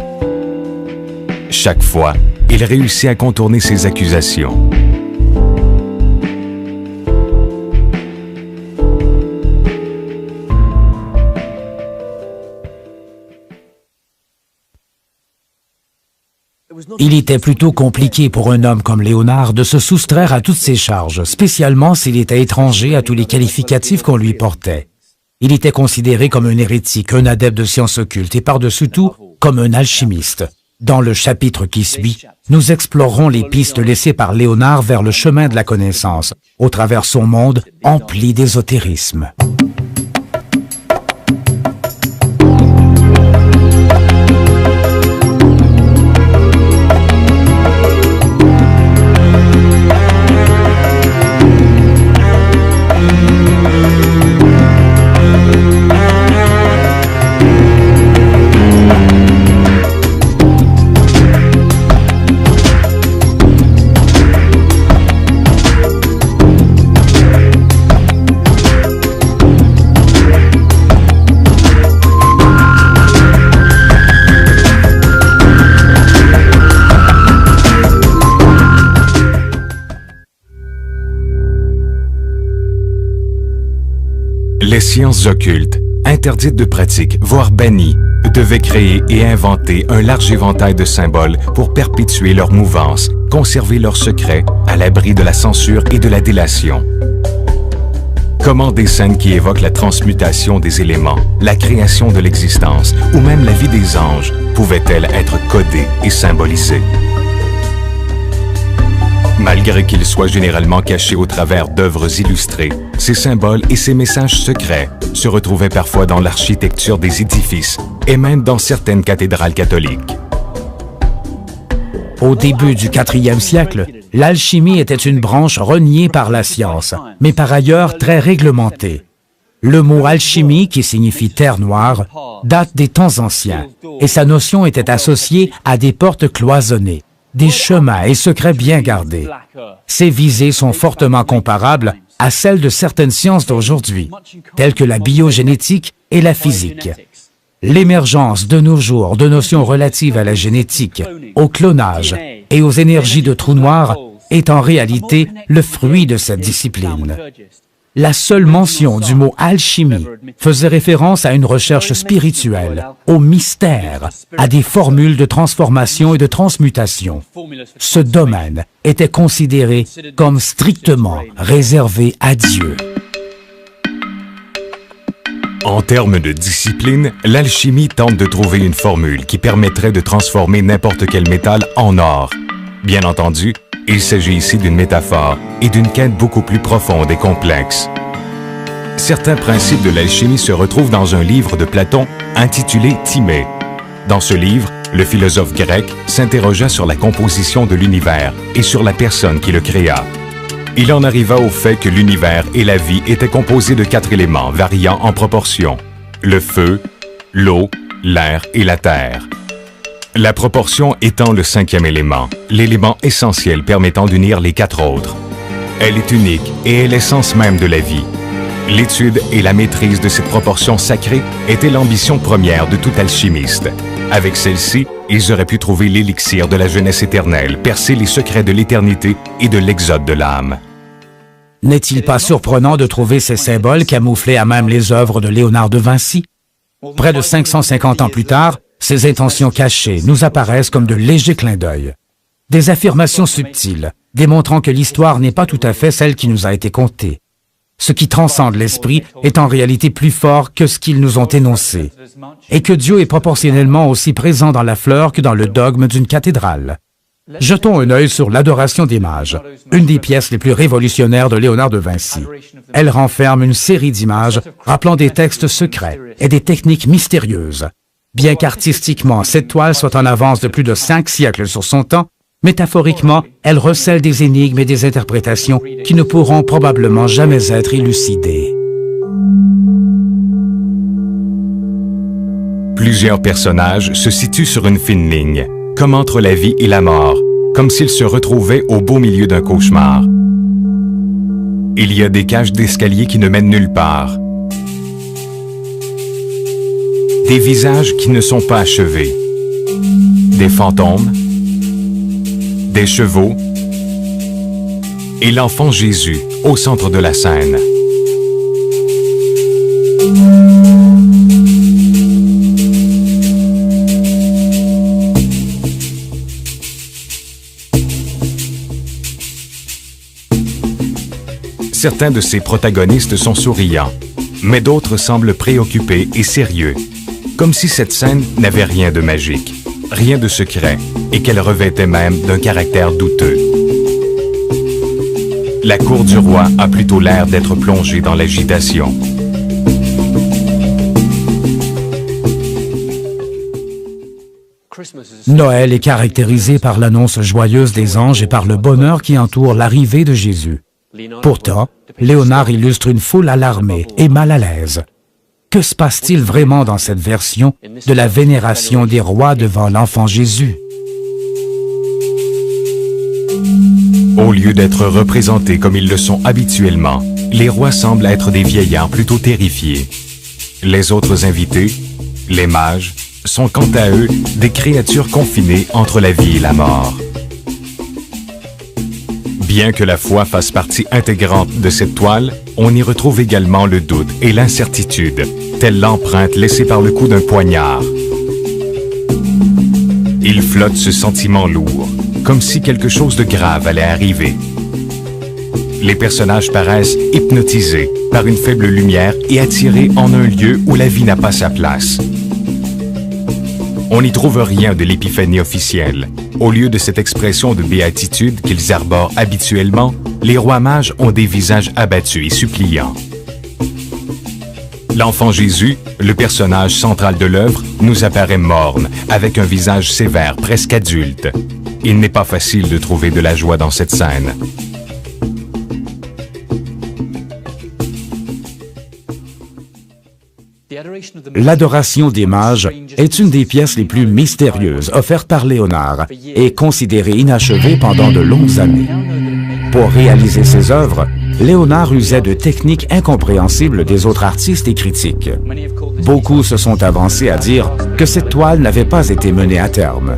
Chaque fois, il réussit à contourner ces accusations. Il était plutôt compliqué pour un homme comme Léonard de se soustraire à toutes ces charges, spécialement s'il était étranger à tous les qualificatifs qu'on lui portait. Il était considéré comme un hérétique, un adepte de sciences occultes et par-dessus tout, comme un alchimiste. Dans le chapitre qui suit, nous explorerons les pistes laissées par Léonard vers le chemin de la connaissance, au travers son monde empli d'ésotérisme. Les sciences occultes, interdites de pratique, voire bannies, devaient créer et inventer un large éventail de symboles pour perpétuer leur mouvance, conserver leurs secrets à l'abri de la censure et de la délation. Comment des scènes qui évoquent la transmutation des éléments, la création de l'existence ou même la vie des anges pouvaient-elles être codées et symbolisées? Malgré qu'ils soient généralement cachés au travers d'œuvres illustrées, ces symboles et ces messages secrets se retrouvaient parfois dans l'architecture des édifices et même dans certaines cathédrales catholiques. Au début du 4e siècle, l'alchimie était une branche reniée par la science, mais par ailleurs très réglementée. Le mot alchimie, qui signifie terre noire, date des temps anciens, et sa notion était associée à des portes cloisonnées, des chemins et secrets bien gardés. Ces visées sont fortement comparables à celles de certaines sciences d'aujourd'hui, telles que la biogénétique et la physique. L'émergence de nos jours de notions relatives à la génétique, au clonage et aux énergies de trous noirs est en réalité le fruit de cette discipline. La seule mention du mot alchimie faisait référence à une recherche spirituelle, au mystère, à des formules de transformation et de transmutation. Ce domaine était considéré comme strictement réservé à Dieu. En termes de discipline, l'alchimie tente de trouver une formule qui permettrait de transformer n'importe quel métal en or. Bien entendu, il s'agit ici d'une métaphore et d'une quête beaucoup plus profonde et complexe. Certains principes de l'alchimie se retrouvent dans un livre de Platon intitulé Timée. Dans ce livre, le philosophe grec s'interrogea sur la composition de l'univers et sur la personne qui le créa. Il en arriva au fait que l'univers et la vie étaient composés de 4 éléments variant en proportion: le feu, l'eau, l'air et la terre. La proportion étant le 5e élément, l'élément essentiel permettant d'unir les 4 autres. Elle est unique et est l'essence même de la vie. L'étude et la maîtrise de cette proportion sacrée était l'ambition première de tout alchimiste. Avec celle-ci, ils auraient pu trouver l'élixir de la jeunesse éternelle, percer les secrets de l'éternité et de l'exode de l'âme. N'est-il pas surprenant de trouver ces symboles camouflés à même les œuvres de Léonard de Vinci? Près de 550 ans plus tard, ces intentions cachées nous apparaissent comme de légers clins d'œil. Des affirmations subtiles, démontrant que l'histoire n'est pas tout à fait celle qui nous a été contée. Ce qui transcende l'esprit est en réalité plus fort que ce qu'ils nous ont énoncé, et que Dieu est proportionnellement aussi présent dans la fleur que dans le dogme d'une cathédrale. Jetons un œil sur l'Adoration des mages, une des pièces les plus révolutionnaires de Léonard de Vinci. Elle renferme une série d'images rappelant des textes secrets et des techniques mystérieuses. Bien qu'artistiquement, cette toile soit en avance de plus de 5 siècles sur son temps, métaphoriquement, elle recèle des énigmes et des interprétations qui ne pourront probablement jamais être élucidées. Plusieurs personnages se situent sur une fine ligne, comme entre la vie et la mort, comme s'ils se retrouvaient au beau milieu d'un cauchemar. Il y a des cages d'escalier qui ne mènent nulle part. Des visages qui ne sont pas achevés. Des fantômes. Des chevaux. Et l'enfant Jésus au centre de la scène. Certains de ces protagonistes sont souriants, mais d'autres semblent préoccupés et sérieux, comme si cette scène n'avait rien de magique, rien de secret, et qu'elle revêtait même d'un caractère douteux. La cour du roi a plutôt l'air d'être plongée dans l'agitation. Noël est caractérisé par l'annonce joyeuse des anges et par le bonheur qui entoure l'arrivée de Jésus. Pourtant, Léonard illustre une foule alarmée et mal à l'aise. Que se passe-t-il vraiment dans cette version de la vénération des rois devant l'enfant Jésus? Au lieu d'être représentés comme ils le sont habituellement, les rois semblent être des vieillards plutôt terrifiés. Les autres invités, les mages, sont quant à eux des créatures confinées entre la vie et la mort. Bien que la foi fasse partie intégrante de cette toile, on y retrouve également le doute et l'incertitude, telle l'empreinte laissée par le coup d'un poignard. Il flotte ce sentiment lourd, comme si quelque chose de grave allait arriver. Les personnages paraissent hypnotisés par une faible lumière et attirés en un lieu où la vie n'a pas sa place. On n'y trouve rien de l'épiphanie officielle. Au lieu de cette expression de béatitude qu'ils arborent habituellement, les rois mages ont des visages abattus et suppliants. L'enfant Jésus, le personnage central de l'œuvre, nous apparaît morne, avec un visage sévère, presque adulte. Il n'est pas facile de trouver de la joie dans cette scène. L'Adoration des mages est une des pièces les plus mystérieuses offertes par Léonard et considérée inachevée pendant de longues années. Pour réaliser ses œuvres, Léonard usait de techniques incompréhensibles des autres artistes et critiques. Beaucoup se sont avancés à dire que cette toile n'avait pas été menée à terme.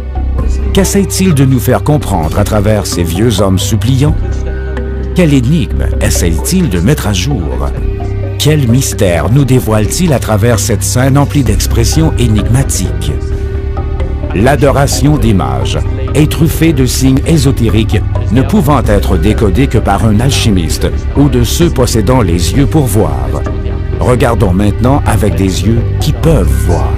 Qu'essaie-t-il de nous faire comprendre à travers ces vieux hommes suppliants? Quelle énigme essaie-t-il de mettre à jour? Quel mystère nous dévoile-t-il à travers cette scène emplie d'expressions énigmatiques? L'adoration des mages est truffée de signes ésotériques ne pouvant être décodés que par un alchimiste ou de ceux possédant les yeux pour voir. Regardons maintenant avec des yeux qui peuvent voir.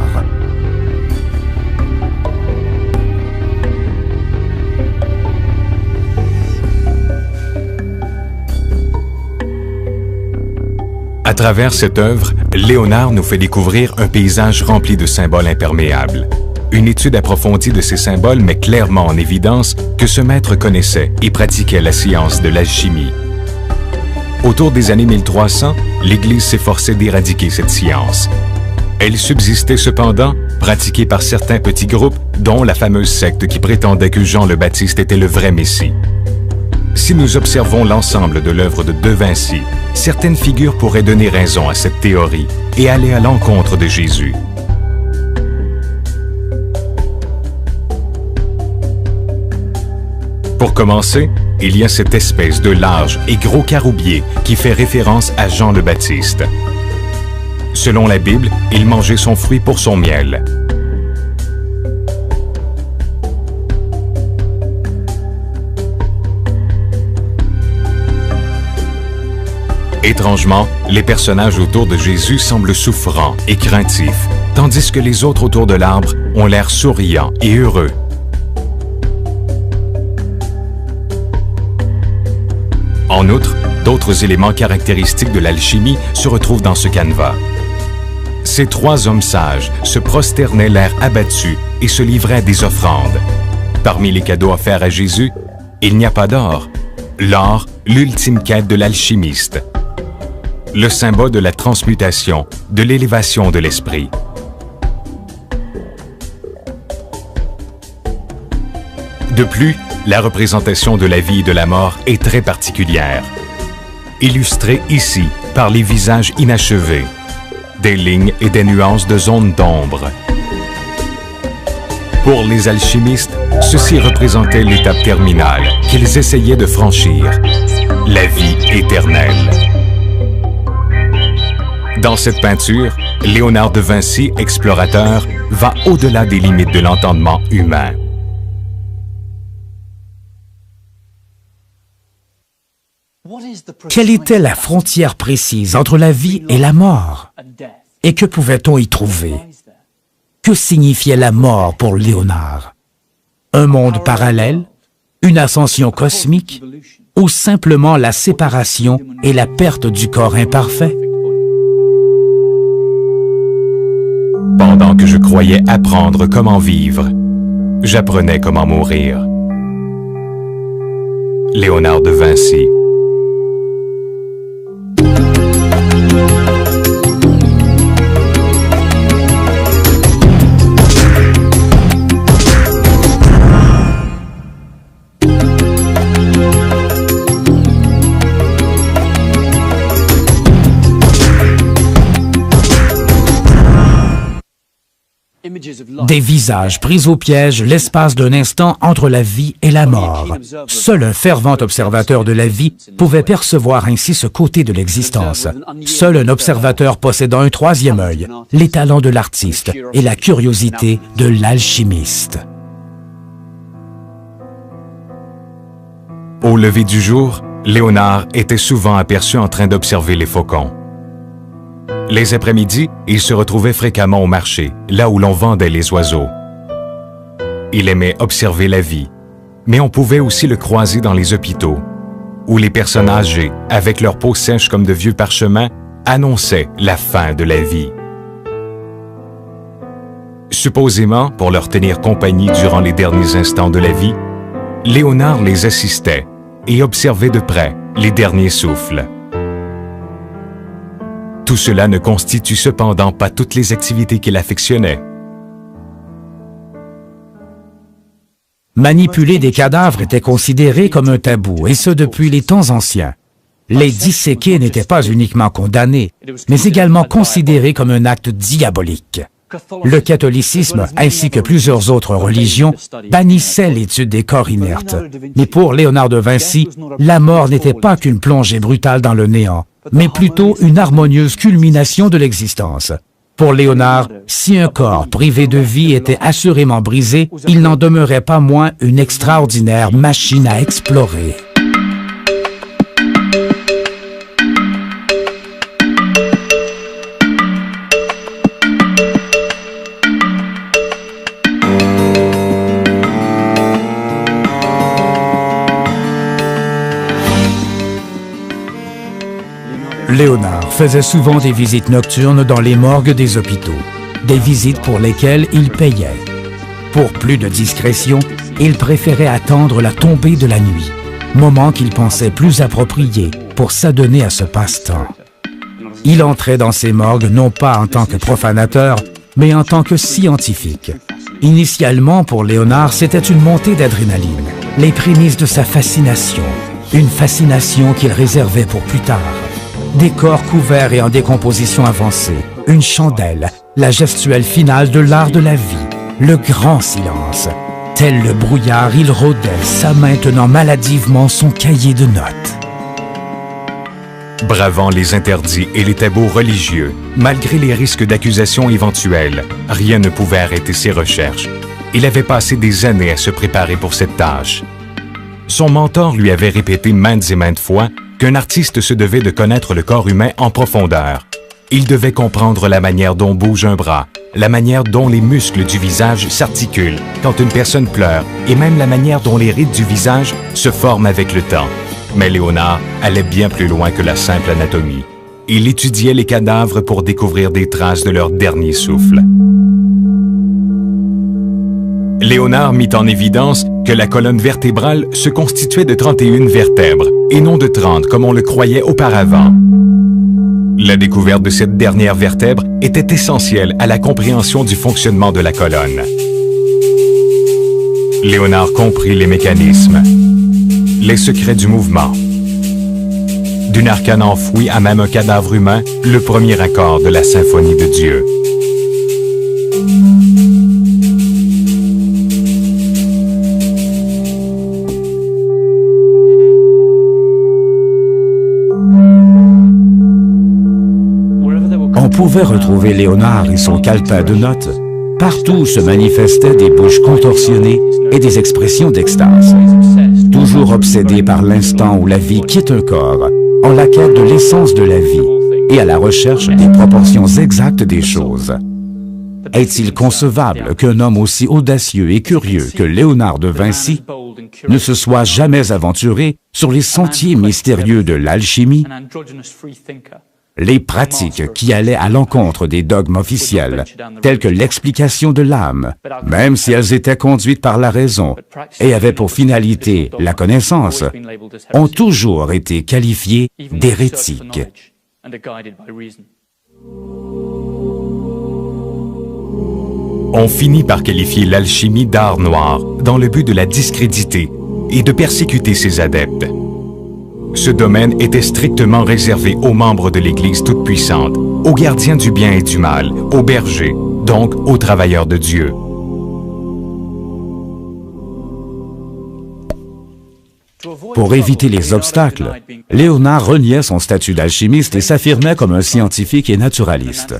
À travers cette œuvre, Léonard nous fait découvrir un paysage rempli de symboles imperméables. Une étude approfondie de ces symboles met clairement en évidence que ce maître connaissait et pratiquait la science de l'alchimie. Autour des années 1300, l'Église s'efforçait d'éradiquer cette science. Elle subsistait cependant, pratiquée par certains petits groupes, dont la fameuse secte qui prétendait que Jean le Baptiste était le vrai Messie. Si nous observons l'ensemble de l'œuvre de De Vinci, certaines figures pourraient donner raison à cette théorie et aller à l'encontre de Jésus. Pour commencer, il y a cette espèce de large et gros caroubier qui fait référence à Jean le Baptiste. Selon la Bible, il mangeait son fruit pour son miel. Étrangement, les personnages autour de Jésus semblent souffrants et craintifs, tandis que les autres autour de l'arbre ont l'air souriants et heureux. En outre, d'autres éléments caractéristiques de l'alchimie se retrouvent dans ce canevas. Ces trois hommes sages se prosternaient l'air abattu et se livraient à des offrandes. Parmi les cadeaux offerts à Jésus, il n'y a pas d'or. L'or, l'ultime quête de l'alchimiste. Le symbole de la transmutation, de l'élévation de l'esprit. De plus, la représentation de la vie et de la mort est très particulière. Illustrée ici par les visages inachevés, des lignes et des nuances de zones d'ombre. Pour les alchimistes, ceci représentait l'étape terminale qu'ils essayaient de franchir, la vie éternelle. Dans cette peinture, Léonard de Vinci, explorateur, va au-delà des limites de l'entendement humain. Quelle était la frontière précise entre la vie et la mort? Et que pouvait-on y trouver? Que signifiait la mort pour Léonard? Un monde parallèle? Une ascension cosmique? Ou simplement la séparation et la perte du corps imparfait? Pendant que je croyais apprendre comment vivre, j'apprenais comment mourir. Léonard de Vinci. Des visages pris au piège l'espace d'un instant entre la vie et la mort. Seul un fervent observateur de la vie pouvait percevoir ainsi ce côté de l'existence. Seul un observateur possédant un troisième œil, les talents de l'artiste et la curiosité de l'alchimiste. Au lever du jour, Léonard était souvent aperçu en train d'observer les faucons. Les après-midi, il se retrouvait fréquemment au marché, là où l'on vendait les oiseaux. Il aimait observer la vie, mais on pouvait aussi le croiser dans les hôpitaux, où les personnes âgées, avec leur peau sèche comme de vieux parchemins, annonçaient la fin de la vie. Supposément, pour leur tenir compagnie durant les derniers instants de la vie, Léonard les assistait et observait de près les derniers souffles. Tout cela ne constitue cependant pas toutes les activités qu'il affectionnait. Manipuler des cadavres était considéré comme un tabou, et ce depuis les temps anciens. Les disséquer n'étaient pas uniquement condamnés, mais également considérés comme un acte diabolique. Le catholicisme, ainsi que plusieurs autres religions, bannissaient l'étude des corps inertes. Mais pour Léonard de Vinci, la mort n'était pas qu'une plongée brutale dans le néant, mais plutôt une harmonieuse culmination de l'existence. Pour Léonard, si un corps privé de vie était assurément brisé, il n'en demeurait pas moins une extraordinaire machine à explorer. Léonard faisait souvent des visites nocturnes dans les morgues des hôpitaux, des visites pour lesquelles il payait. Pour plus de discrétion, il préférait attendre la tombée de la nuit, moment qu'il pensait plus approprié pour s'adonner à ce passe-temps. Il entrait dans ces morgues non pas en tant que profanateur, mais en tant que scientifique. Initialement, pour Léonard, c'était une montée d'adrénaline, les prémices de sa fascination, une fascination qu'il réservait pour plus tard. Des corps couverts et en décomposition avancée, une chandelle, la gestuelle finale de l'art de la vie, le grand silence. Tel le brouillard, il rôdait, sa main tenant maladivement son cahier de notes. Bravant les interdits et les tabous religieux, malgré les risques d'accusations éventuelles, rien ne pouvait arrêter ses recherches. Il avait passé des années à se préparer pour cette tâche. Son mentor lui avait répété maintes et maintes fois qu'un artiste se devait de connaître le corps humain en profondeur. Il devait comprendre la manière dont bouge un bras, la manière dont les muscles du visage s'articulent quand une personne pleure et même la manière dont les rides du visage se forment avec le temps. Mais Léonard allait bien plus loin que la simple anatomie. Il étudiait les cadavres pour découvrir des traces de leur dernier souffle. Léonard mit en évidence que la colonne vertébrale se constituait de 31 vertèbres et non de 30 comme on le croyait auparavant. La découverte de cette dernière vertèbre était essentielle à la compréhension du fonctionnement de la colonne. Léonard comprit les mécanismes, les secrets du mouvement. D'une arcane enfouie à même un cadavre humain, le premier accord de la symphonie de Dieu. On pouvait retrouver Léonard et son calepin de notes partout où se manifestaient des bouches contorsionnées et des expressions d'extase. Toujours obsédé par l'instant où la vie quitte un corps, en la quête de l'essence de la vie et à la recherche des proportions exactes des choses. Est-il concevable qu'un homme aussi audacieux et curieux que Léonard de Vinci ne se soit jamais aventuré sur les sentiers mystérieux de l'alchimie, les pratiques qui allaient à l'encontre des dogmes officiels, telles que l'explication de l'âme, même si elles étaient conduites par la raison et avaient pour finalité la connaissance, ont toujours été qualifiées d'hérétiques. On finit par qualifier l'alchimie d'art noir dans le but de la discréditer et de persécuter ses adeptes. Ce domaine était strictement réservé aux membres de l'Église toute-puissante, aux gardiens du bien et du mal, aux bergers, donc aux travailleurs de Dieu. Pour éviter les obstacles, Léonard reniait son statut d'alchimiste et s'affirmait comme un scientifique et naturaliste.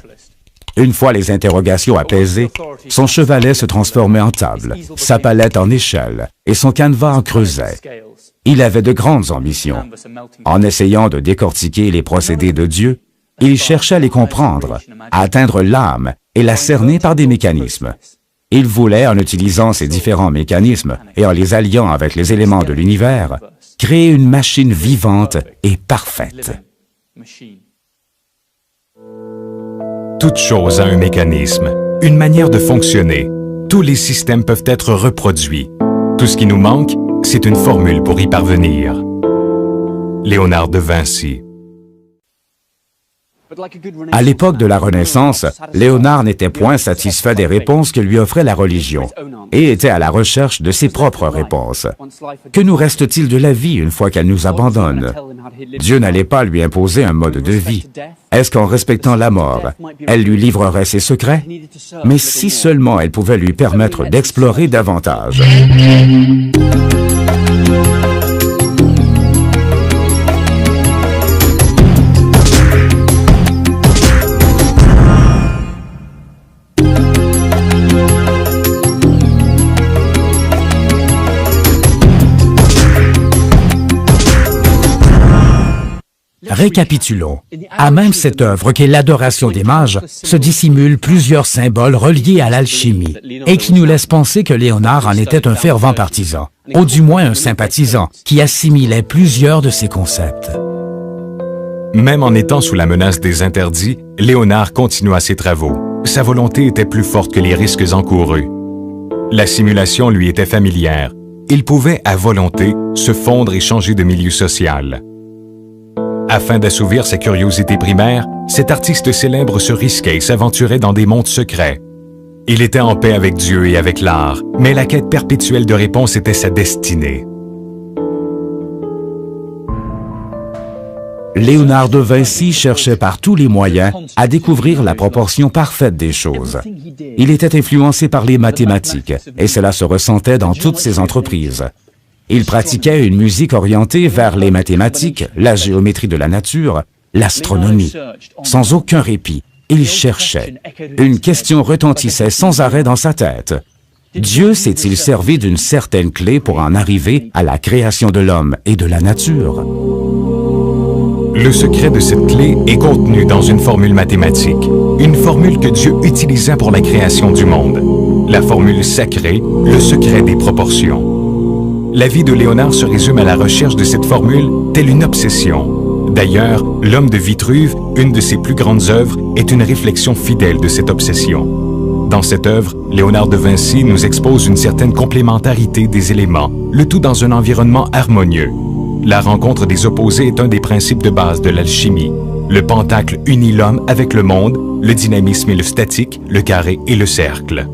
Une fois les interrogations apaisées, son chevalet se transformait en table, sa palette en échelle et son canevas en creuset. Il avait de grandes ambitions. En essayant de décortiquer les procédés de Dieu, il cherchait à les comprendre, à atteindre l'âme et la cerner par des mécanismes. Il voulait, en utilisant ces différents mécanismes et en les alliant avec les éléments de l'univers, créer une machine vivante et parfaite. Toute chose a un mécanisme, une manière de fonctionner. Tous les systèmes peuvent être reproduits. Tout ce qui nous manque, c'est une formule pour y parvenir. Léonard de Vinci. À l'époque de la Renaissance, Léonard n'était point satisfait des réponses que lui offrait la religion et était à la recherche de ses propres réponses. Que nous reste-t-il de la vie une fois qu'elle nous abandonne? Dieu n'allait pas lui imposer un mode de vie. Est-ce qu'en respectant la mort, elle lui livrerait ses secrets? Mais si seulement elle pouvait lui permettre d'explorer davantage. Récapitulons. À même cette œuvre qu'est l'adoration des mages, se dissimulent plusieurs symboles reliés à l'alchimie et qui nous laissent penser que Léonard en était un fervent partisan, ou du moins un sympathisant, qui assimilait plusieurs de ses concepts. Même en étant sous la menace des interdits, Léonard continua ses travaux. Sa volonté était plus forte que les risques encourus. La simulation lui était familière. Il pouvait, à volonté, se fondre et changer de milieu social. Afin d'assouvir sa curiosité primaire, cet artiste célèbre se risquait et s'aventurait dans des mondes secrets. Il était en paix avec Dieu et avec l'art, mais la quête perpétuelle de réponse était sa destinée. Léonard de Vinci cherchait par tous les moyens à découvrir la proportion parfaite des choses. Il était influencé par les mathématiques, et cela se ressentait dans toutes ses entreprises. Il pratiquait une musique orientée vers les mathématiques, la géométrie de la nature, l'astronomie. Sans aucun répit, il cherchait. Une question retentissait sans arrêt dans sa tête. Dieu s'est-il servi d'une certaine clé pour en arriver à la création de l'homme et de la nature? Le secret de cette clé est contenu dans une formule mathématique, une formule que Dieu utilisa pour la création du monde. La formule sacrée, le secret des proportions. La vie de Léonard se résume à la recherche de cette formule, telle une obsession. D'ailleurs, L'Homme de Vitruve, une de ses plus grandes œuvres, est une réflexion fidèle de cette obsession. Dans cette œuvre, Léonard de Vinci nous expose une certaine complémentarité des éléments, le tout dans un environnement harmonieux. La rencontre des opposés est un des principes de base de l'alchimie. Le pentacle unit l'homme avec le monde, le dynamisme et le statique, le carré et le cercle.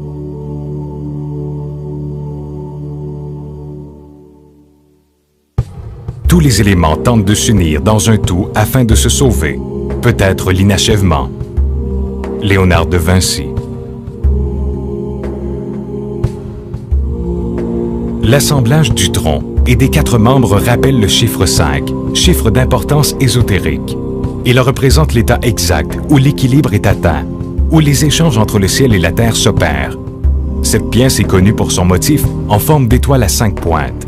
Tous les éléments tentent de s'unir dans un tout afin de se sauver. Peut-être l'inachèvement. Léonard de Vinci. L'assemblage du tronc et des 4 membres rappelle le chiffre 5, chiffre d'importance ésotérique. Il représente l'état exact où l'équilibre est atteint, où les échanges entre le ciel et la terre s'opèrent. Cette pièce est connue pour son motif en forme d'étoile à 5 pointes.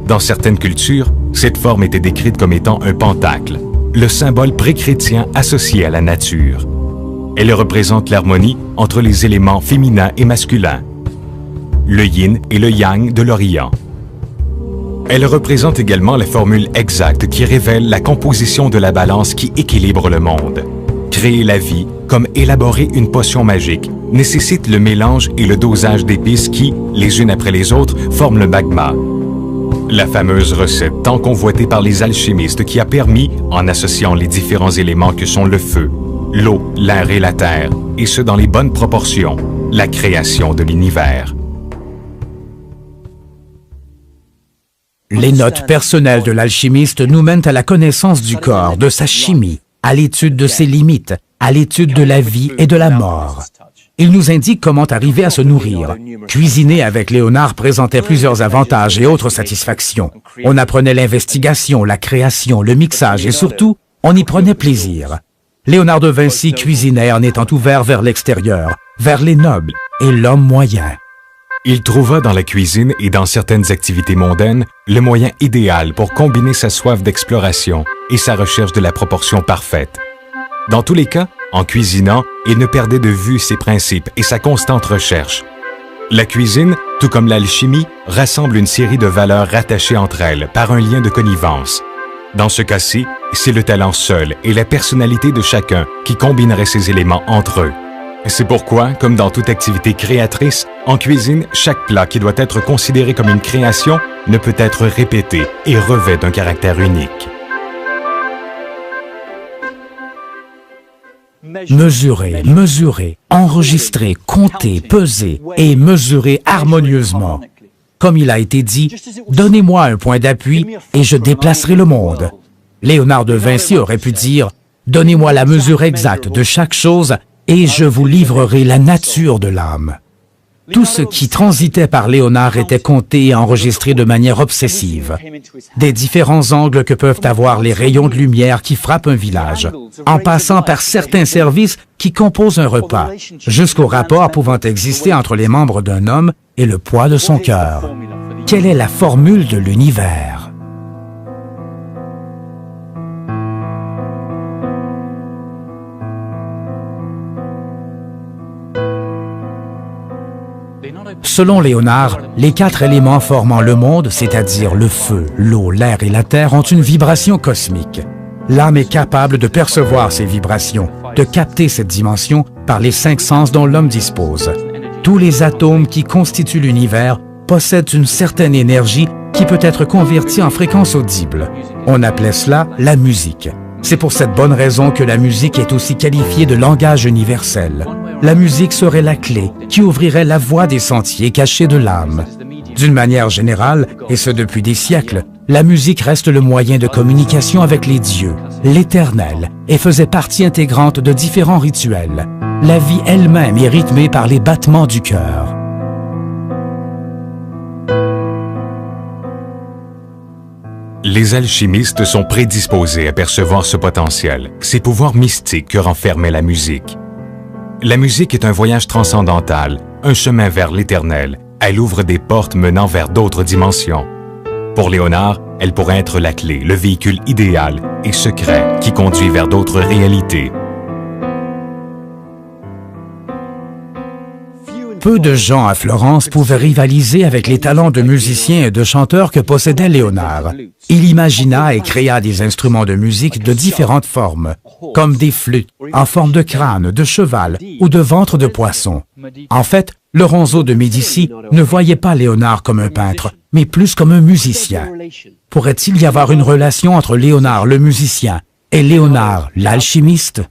Dans certaines cultures, cette forme était décrite comme étant un pentacle, le symbole pré-chrétien associé à la nature. Elle représente l'harmonie entre les éléments féminins et masculins, le yin et le yang de l'Orient. Elle représente également la formule exacte qui révèle la composition de la balance qui équilibre le monde. Créer la vie, comme élaborer une potion magique, nécessite le mélange et le dosage d'épices qui, les unes après les autres, forment le magma. La fameuse recette tant convoitée par les alchimistes qui a permis, en associant les différents éléments que sont le feu, l'eau, l'air et la terre, et ce dans les bonnes proportions, la création de l'univers. Les notes personnelles de l'alchimiste nous mènent à la connaissance du corps, de sa chimie, à l'étude de ses limites, à l'étude de la vie et de la mort. Il nous indique comment arriver à se nourrir. Cuisiner avec Léonard présentait plusieurs avantages et autres satisfactions. On apprenait l'investigation, la création, le mixage et surtout, on y prenait plaisir. Léonard de Vinci cuisinait en étant ouvert vers l'extérieur, vers les nobles et l'homme moyen. Il trouva dans la cuisine et dans certaines activités mondaines le moyen idéal pour combiner sa soif d'exploration et sa recherche de la proportion parfaite. Dans tous les cas, en cuisinant, il ne perdait de vue ses principes et sa constante recherche. La cuisine, tout comme l'alchimie, rassemble une série de valeurs rattachées entre elles par un lien de connivence. Dans ce cas-ci, c'est le talent seul et la personnalité de chacun qui combinerait ces éléments entre eux. C'est pourquoi, comme dans toute activité créatrice, en cuisine, chaque plat qui doit être considéré comme une création ne peut être répété et revêt d'un caractère unique. Mesurer, mesurer, enregistrer, compter, peser et mesurer harmonieusement. Comme il a été dit, donnez-moi un point d'appui et je déplacerai le monde. Léonard de Vinci aurait pu dire, donnez-moi la mesure exacte de chaque chose et je vous livrerai la nature de l'âme. Tout ce qui transitait par Léonard était compté et enregistré de manière obsessive. Des différents angles que peuvent avoir les rayons de lumière qui frappent un village, en passant par certains services qui composent un repas, jusqu'au rapport pouvant exister entre les membres d'un homme et le poids de son cœur. Quelle est la formule de l'univers? Selon Léonard, les 4 éléments formant le monde, c'est-à-dire le feu, l'eau, l'air et la terre, ont une vibration cosmique. L'âme est capable de percevoir ces vibrations, de capter cette dimension par les 5 sens dont l'homme dispose. Tous les atomes qui constituent l'univers possèdent une certaine énergie qui peut être convertie en fréquence audible. On appelait cela la musique. C'est pour cette bonne raison que la musique est aussi qualifiée de langage universel. La musique serait la clé qui ouvrirait la voie des sentiers cachés de l'âme. D'une manière générale, et ce depuis des siècles, la musique reste le moyen de communication avec les dieux, l'Éternel, et faisait partie intégrante de différents rituels. La vie elle-même est rythmée par les battements du cœur. Les alchimistes sont prédisposés à percevoir ce potentiel, ces pouvoirs mystiques que renfermait la musique. La musique est un voyage transcendantal, un chemin vers l'éternel. Elle ouvre des portes menant vers d'autres dimensions. Pour Léonard, elle pourrait être la clé, le véhicule idéal et secret qui conduit vers d'autres réalités. Peu de gens à Florence pouvaient rivaliser avec les talents de musiciens et de chanteurs que possédait Léonard. Il imagina et créa des instruments de musique de différentes formes, comme des flûtes, en forme de crâne, de cheval ou de ventre de poisson. En fait, Lorenzo de Médicis ne voyait pas Léonard comme un peintre, mais plus comme un musicien. Pourrait-il y avoir une relation entre Léonard le musicien et Léonard l'alchimiste?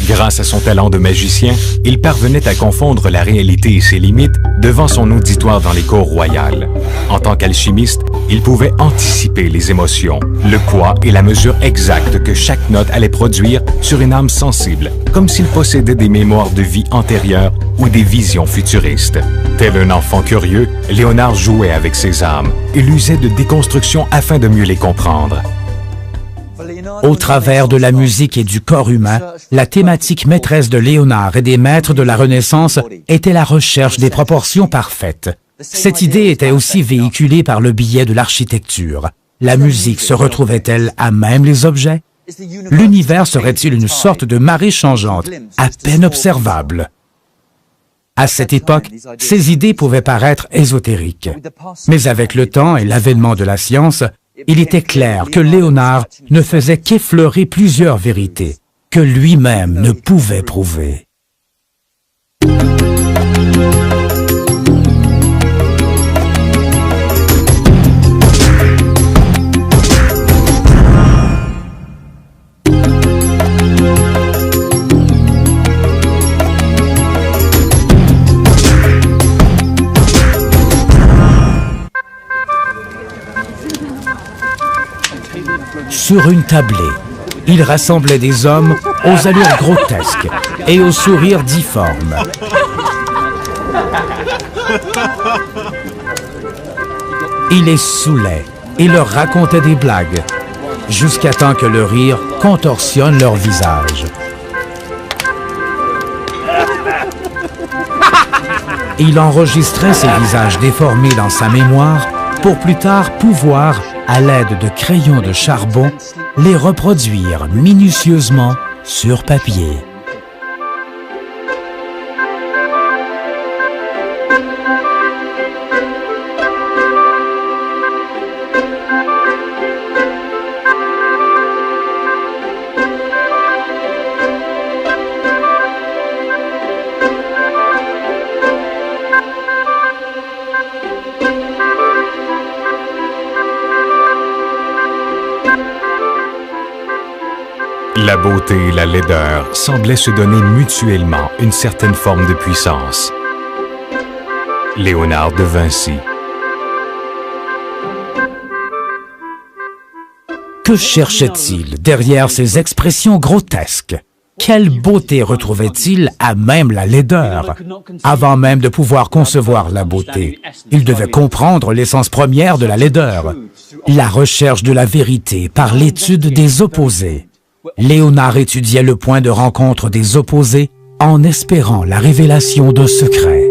Grâce à son talent de magicien, il parvenait à confondre la réalité et ses limites devant son auditoire dans les cours royales. En tant qu'alchimiste, il pouvait anticiper les émotions, le poids et la mesure exacte que chaque note allait produire sur une âme sensible, comme s'il possédait des mémoires de vie antérieures ou des visions futuristes. Tel un enfant curieux, Léonard jouait avec ses âmes. Il usait de déconstruction afin de mieux les comprendre. Au travers de la musique et du corps humain, la thématique maîtresse de Léonard et des maîtres de la Renaissance était la recherche des proportions parfaites. Cette idée était aussi véhiculée par le biais de l'architecture. La musique se retrouvait-elle à même les objets? L'univers serait-il une sorte de marée changeante, à peine observable? À cette époque, ces idées pouvaient paraître ésotériques. Mais avec le temps et l'avènement de la science, il était clair que Léonard ne faisait qu'effleurer plusieurs vérités que lui-même ne pouvait prouver. Sur une tablée, il rassemblait des hommes aux allures grotesques et aux sourires difformes. Il les saoulait et leur racontait des blagues, jusqu'à temps que le rire contorsionne leur visage. Il enregistrait ces visages déformés dans sa mémoire pour plus tard pouvoir, à l'aide de crayons de charbon, les reproduire minutieusement sur papier. La beauté et la laideur semblaient se donner mutuellement une certaine forme de puissance. Léonard de Vinci. Que cherchait-il derrière ces expressions grotesques? Quelle beauté retrouvait-il à même la laideur? Avant même de pouvoir concevoir la beauté, il devait comprendre l'essence première de la laideur, la recherche de la vérité par l'étude des opposés. Léonard étudiait le point de rencontre des opposés en espérant la révélation d'un secret.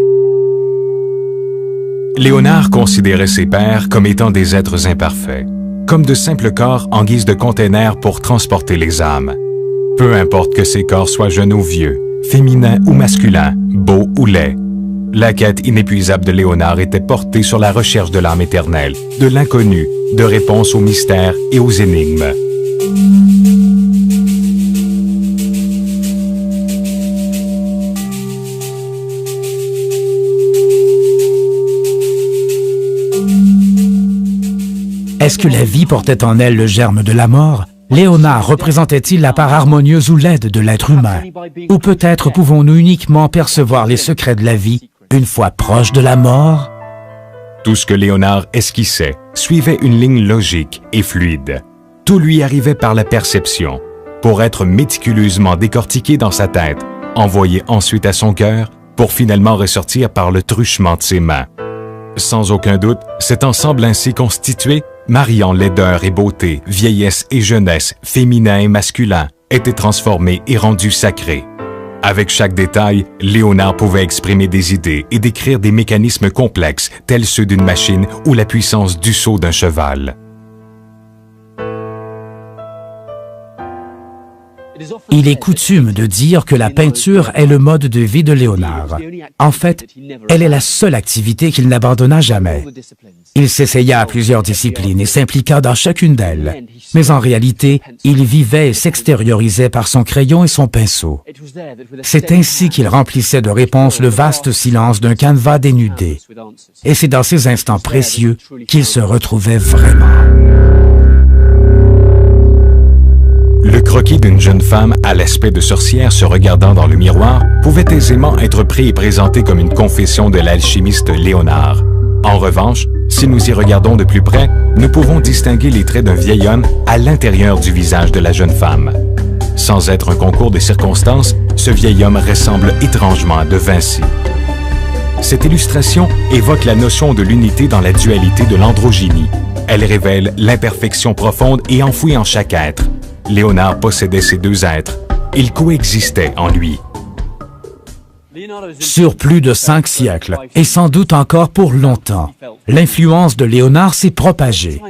Léonard considérait ses pairs comme étant des êtres imparfaits, comme de simples corps en guise de containers pour transporter les âmes. Peu importe que ces corps soient jeunes ou vieux, féminins ou masculins, beaux ou laids. La quête inépuisable de Léonard était portée sur la recherche de l'âme éternelle, de l'inconnu, de réponses aux mystères et aux énigmes. Est-ce que la vie portait en elle le germe de la mort? Léonard représentait-il la part harmonieuse ou laide de l'être humain? Ou peut-être pouvons-nous uniquement percevoir les secrets de la vie une fois proche de la mort? Tout ce que Léonard esquissait suivait une ligne logique et fluide. Tout lui arrivait par la perception, pour être méticuleusement décortiqué dans sa tête, envoyé ensuite à son cœur, pour finalement ressortir par le truchement de ses mains. Sans aucun doute, cet ensemble ainsi constitué, mariant laideur et beauté, vieillesse et jeunesse, féminin et masculin, était transformé et rendu sacré. Avec chaque détail, Léonard pouvait exprimer des idées et décrire des mécanismes complexes, tels ceux d'une machine ou la puissance du saut d'un cheval. Il est coutume de dire que la peinture est le mode de vie de Léonard. En fait, elle est la seule activité qu'il n'abandonna jamais. Il s'essaya à plusieurs disciplines et s'impliqua dans chacune d'elles. Mais en réalité, il vivait et s'extériorisait par son crayon et son pinceau. C'est ainsi qu'il remplissait de réponses le vaste silence d'un canevas dénudé. Et c'est dans ces instants précieux qu'il se retrouvait vraiment. Le croquis d'une jeune femme à l'aspect de sorcière se regardant dans le miroir pouvait aisément être pris et présenté comme une confession de l'alchimiste Léonard. En revanche, si nous y regardons de plus près, nous pouvons distinguer les traits d'un vieil homme à l'intérieur du visage de la jeune femme. Sans être un concours de circonstances, ce vieil homme ressemble étrangement à de Vinci. Cette illustration évoque la notion de l'unité dans la dualité de l'androgynie. Elle révèle l'imperfection profonde et enfouie en chaque être. Léonard possédait ces deux êtres. Ils coexistaient en lui. Sur plus de 5 siècles, et sans doute encore pour longtemps, l'influence de Léonard s'est propagée.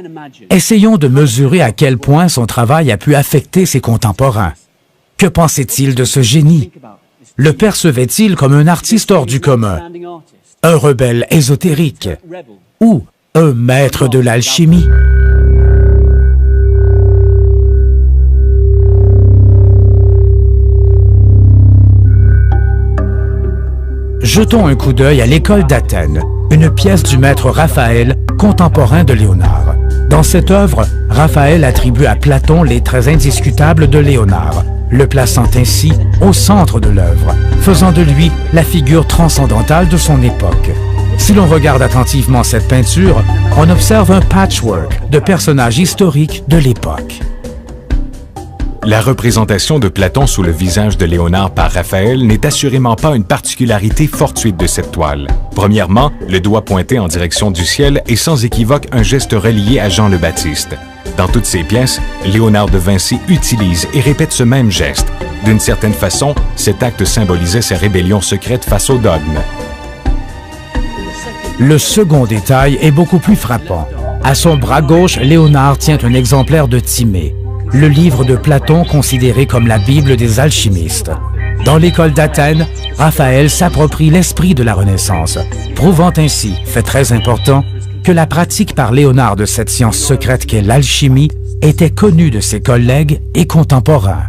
Essayons de mesurer à quel point son travail a pu affecter ses contemporains. Que pensait-il de ce génie? Le percevait-il comme un artiste hors du commun, un rebelle ésotérique ou un maître de l'alchimie? Jetons un coup d'œil à l'école d'Athènes, une pièce du maître Raphaël, contemporain de Léonard. Dans cette œuvre, Raphaël attribue à Platon les traits indiscutables de Léonard, le plaçant ainsi au centre de l'œuvre, faisant de lui la figure transcendantale de son époque. Si l'on regarde attentivement cette peinture, on observe un patchwork de personnages historiques de l'époque. La représentation de Platon sous le visage de Léonard par Raphaël n'est assurément pas une particularité fortuite de cette toile. Premièrement, le doigt pointé en direction du ciel est sans équivoque un geste relié à Jean le Baptiste. Dans toutes ses pièces, Léonard de Vinci utilise et répète ce même geste. D'une certaine façon, cet acte symbolisait sa rébellion secrète face au dogme. Le second détail est beaucoup plus frappant. À son bras gauche, Léonard tient un exemplaire de Timée, le livre de Platon considéré comme la Bible des alchimistes. Dans l'école d'Athènes, Raphaël s'approprie l'esprit de la Renaissance, prouvant ainsi, fait très important, que la pratique par Léonard de cette science secrète qu'est l'alchimie était connue de ses collègues et contemporains.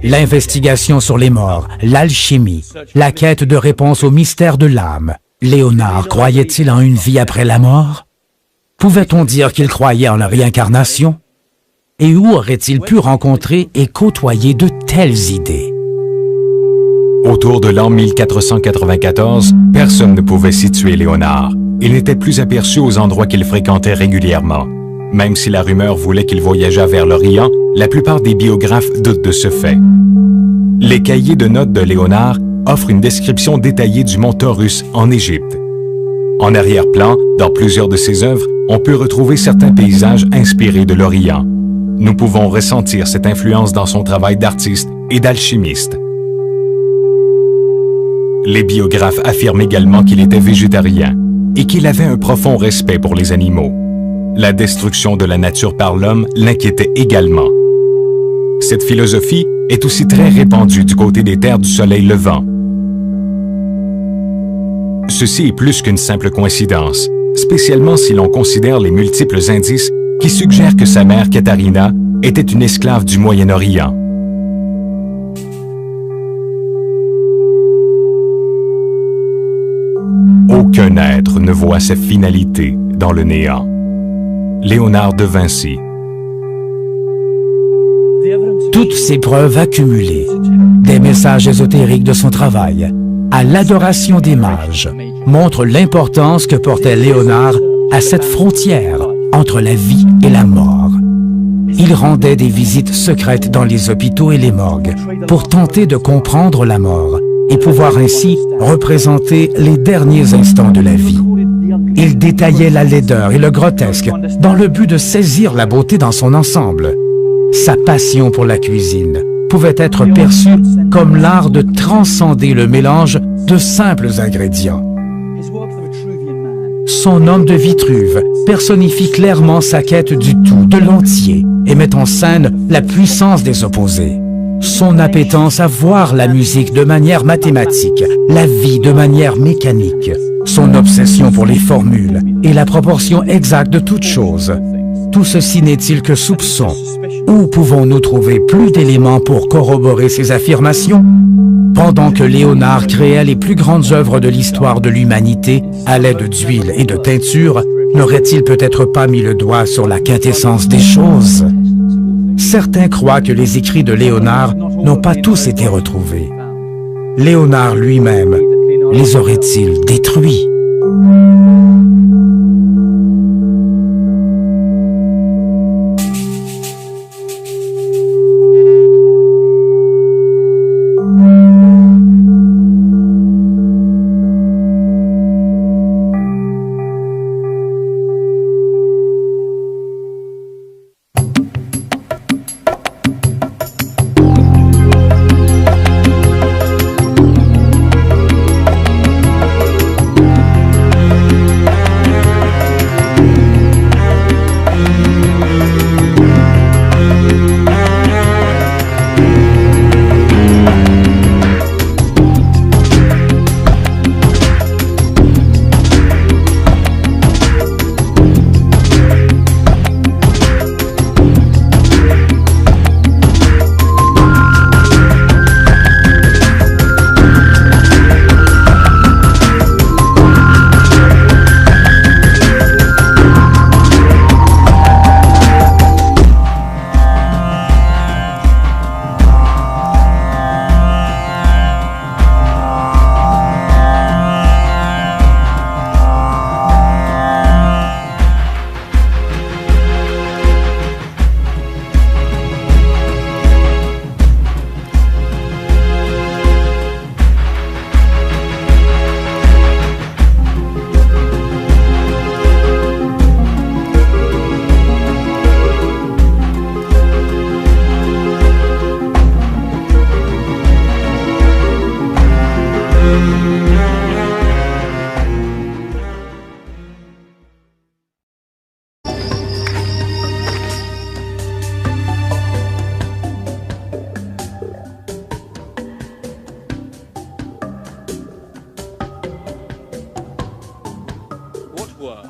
L'investigation sur les morts, l'alchimie, la quête de réponse au mystère de l'âme. Léonard croyait-il en une vie après la mort? Pouvait-on dire qu'il croyait en la réincarnation? Et où aurait-il pu rencontrer et côtoyer de telles idées? Autour de l'an 1494, personne ne pouvait situer Léonard. Il n'était plus aperçu aux endroits qu'il fréquentait régulièrement. Même si la rumeur voulait qu'il voyageât vers l'Orient, la plupart des biographes doutent de ce fait. Les cahiers de notes de Léonard offrent une description détaillée du mont Taurus en Égypte. En arrière-plan, dans plusieurs de ses œuvres, on peut retrouver certains paysages inspirés de l'Orient. Nous pouvons ressentir cette influence dans son travail d'artiste et d'alchimiste. Les biographes affirment également qu'il était végétarien et qu'il avait un profond respect pour les animaux. La destruction de la nature par l'homme l'inquiétait également. Cette philosophie est aussi très répandue du côté des terres du soleil levant. Ceci est plus qu'une simple coïncidence, spécialement si l'on considère les multiples indices qui suggèrent que sa mère, Katharina, était une esclave du Moyen-Orient. Au Aucun être ne voit sa finalité dans le néant. Léonard de Vinci. Toutes ces preuves accumulées, des messages ésotériques de son travail à l'adoration des mages, montrent l'importance que portait Léonard à cette frontière entre la vie et la mort. Il rendait des visites secrètes dans les hôpitaux et les morgues pour tenter de comprendre la mort et pouvoir ainsi représenter les derniers instants de la vie. Il détaillait la laideur et le grotesque dans le but de saisir la beauté dans son ensemble. Sa passion pour la cuisine pouvait être perçue comme l'art de transcender le mélange de simples ingrédients. Son homme de Vitruve personnifie clairement sa quête du tout, de l'entier, et met en scène la puissance des opposés. Son appétence à voir la musique de manière mathématique, la vie de manière mécanique, son obsession pour les formules et la proportion exacte de toutes choses. Tout ceci n'est-il que soupçon? Où pouvons-nous trouver plus d'éléments pour corroborer ces affirmations? Pendant que Léonard créait les plus grandes œuvres de l'histoire de l'humanité à l'aide d'huile et de teinture, n'aurait-il peut-être pas mis le doigt sur la quintessence des choses? Certains croient que les écrits de Léonard n'ont pas tous été retrouvés. Léonard lui-même les aurait-il détruits?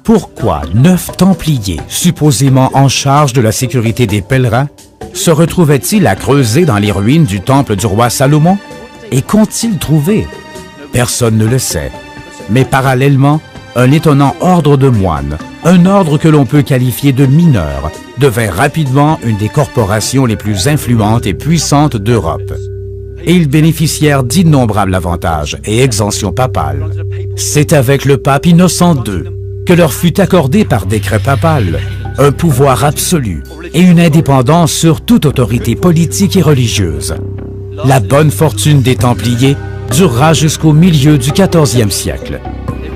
Pourquoi 9 Templiers, supposément en charge de la sécurité des pèlerins, se retrouvaient-ils à creuser dans les ruines du temple du roi Salomon? Et qu'ont-ils trouvé? Personne ne le sait. Mais parallèlement, un étonnant ordre de moines, un ordre que l'on peut qualifier de mineur, devint rapidement une des corporations les plus influentes et puissantes d'Europe. Et ils bénéficièrent d'innombrables avantages et exemptions papales. C'est avec le pape Innocent II que leur fut accordé par décret papal un pouvoir absolu et une indépendance sur toute autorité politique et religieuse. La bonne fortune des Templiers durera jusqu'au milieu du XIVe siècle.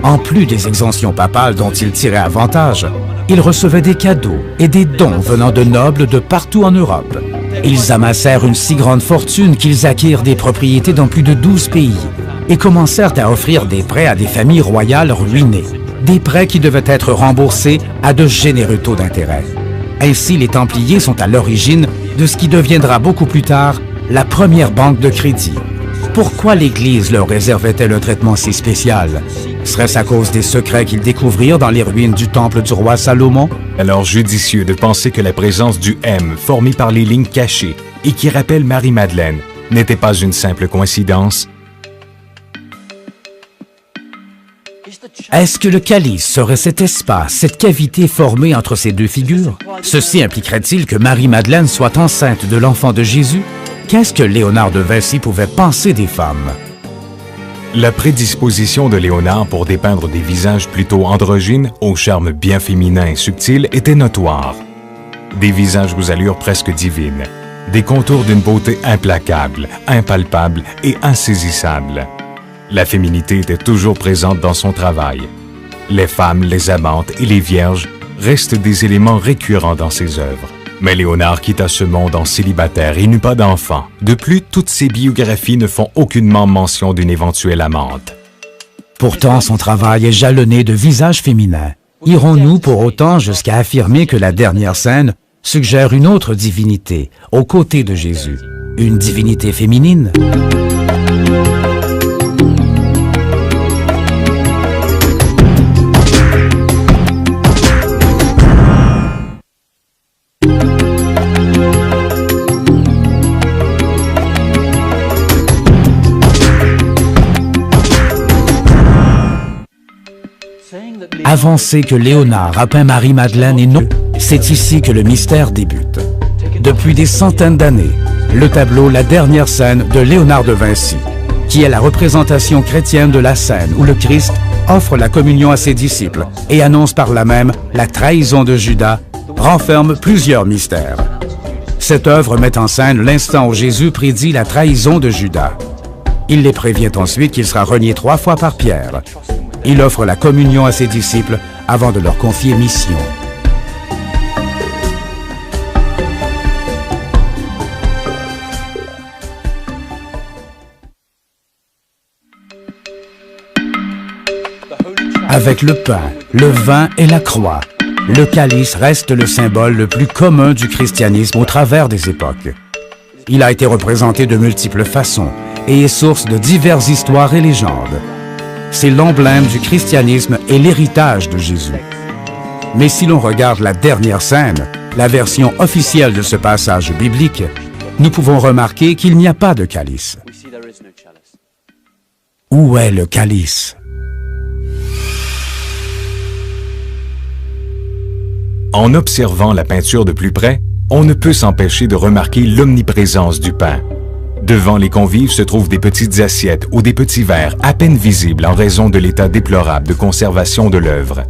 En plus des exemptions papales dont ils tiraient avantage, ils recevaient des cadeaux et des dons venant de nobles de partout en Europe. Ils amassèrent une si grande fortune qu'ils acquirent des propriétés dans plus de 12 pays et commencèrent à offrir des prêts à des familles royales ruinées. Des prêts qui devaient être remboursés à de généreux taux d'intérêt. Ainsi, les Templiers sont à l'origine de ce qui deviendra beaucoup plus tard la première banque de crédit. Pourquoi l'Église leur réservait-elle un traitement si spécial? Serait-ce à cause des secrets qu'ils découvrirent dans les ruines du temple du roi Salomon? Alors judicieux de penser que la présence du M formé par les lignes cachées et qui rappelle Marie-Madeleine n'était pas une simple coïncidence. Est-ce que le calice serait cet espace, cette cavité formée entre ces deux figures? Ceci impliquerait-il que Marie-Madeleine soit enceinte de l'enfant de Jésus? Qu'est-ce que Léonard de Vinci pouvait penser des femmes? La prédisposition de Léonard pour dépeindre des visages plutôt androgynes, au charme bien féminin et subtil, était notoire. Des visages aux allures presque divines, des contours d'une beauté implacable, impalpable et insaisissable. La féminité était toujours présente dans son travail. Les femmes, les amantes et les vierges restent des éléments récurrents dans ses œuvres. Mais Léonard quitta ce monde en célibataire et n'eut pas d'enfant. De plus, toutes ses biographies ne font aucunement mention d'une éventuelle amante. Pourtant, son travail est jalonné de visages féminins. Irons-nous pour autant jusqu'à affirmer que la dernière scène suggère une autre divinité, aux côtés de Jésus? Une divinité féminine? Avancer que Léonard a peint Marie-Madeleine et non, c'est ici que le mystère débute. Depuis des centaines d'années, le tableau La dernière scène de Léonard de Vinci, qui est la représentation chrétienne de la scène où le Christ offre la communion à ses disciples et annonce par là même la trahison de Judas, renferme plusieurs mystères. Cette œuvre met en scène l'instant où Jésus prédit la trahison de Judas. Il les prévient ensuite qu'il sera renié 3 fois par Pierre. Il offre la communion à ses disciples avant de leur confier mission. Avec le pain, le vin et la croix, le calice reste le symbole le plus commun du christianisme au travers des époques. Il a été représenté de multiples façons et est source de diverses histoires et légendes. C'est l'emblème du christianisme et l'héritage de Jésus. Mais si l'on regarde la dernière scène, la version officielle de ce passage biblique, nous pouvons remarquer qu'il n'y a pas de calice. Où est le calice? En observant la peinture de plus près, on ne peut s'empêcher de remarquer l'omniprésence du pain. Devant les convives se trouvent des petites assiettes ou des petits verres à peine visibles en raison de l'état déplorable de conservation de l'œuvre.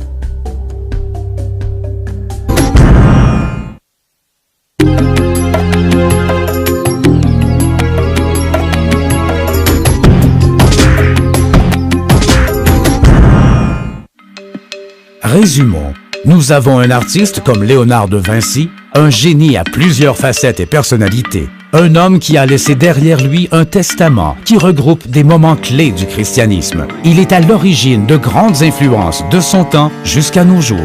Résumons. Nous avons un artiste comme Léonard de Vinci, un génie à plusieurs facettes et personnalités, un homme qui a laissé derrière lui un testament qui regroupe des moments clés du christianisme. Il est à l'origine de grandes influences de son temps jusqu'à nos jours.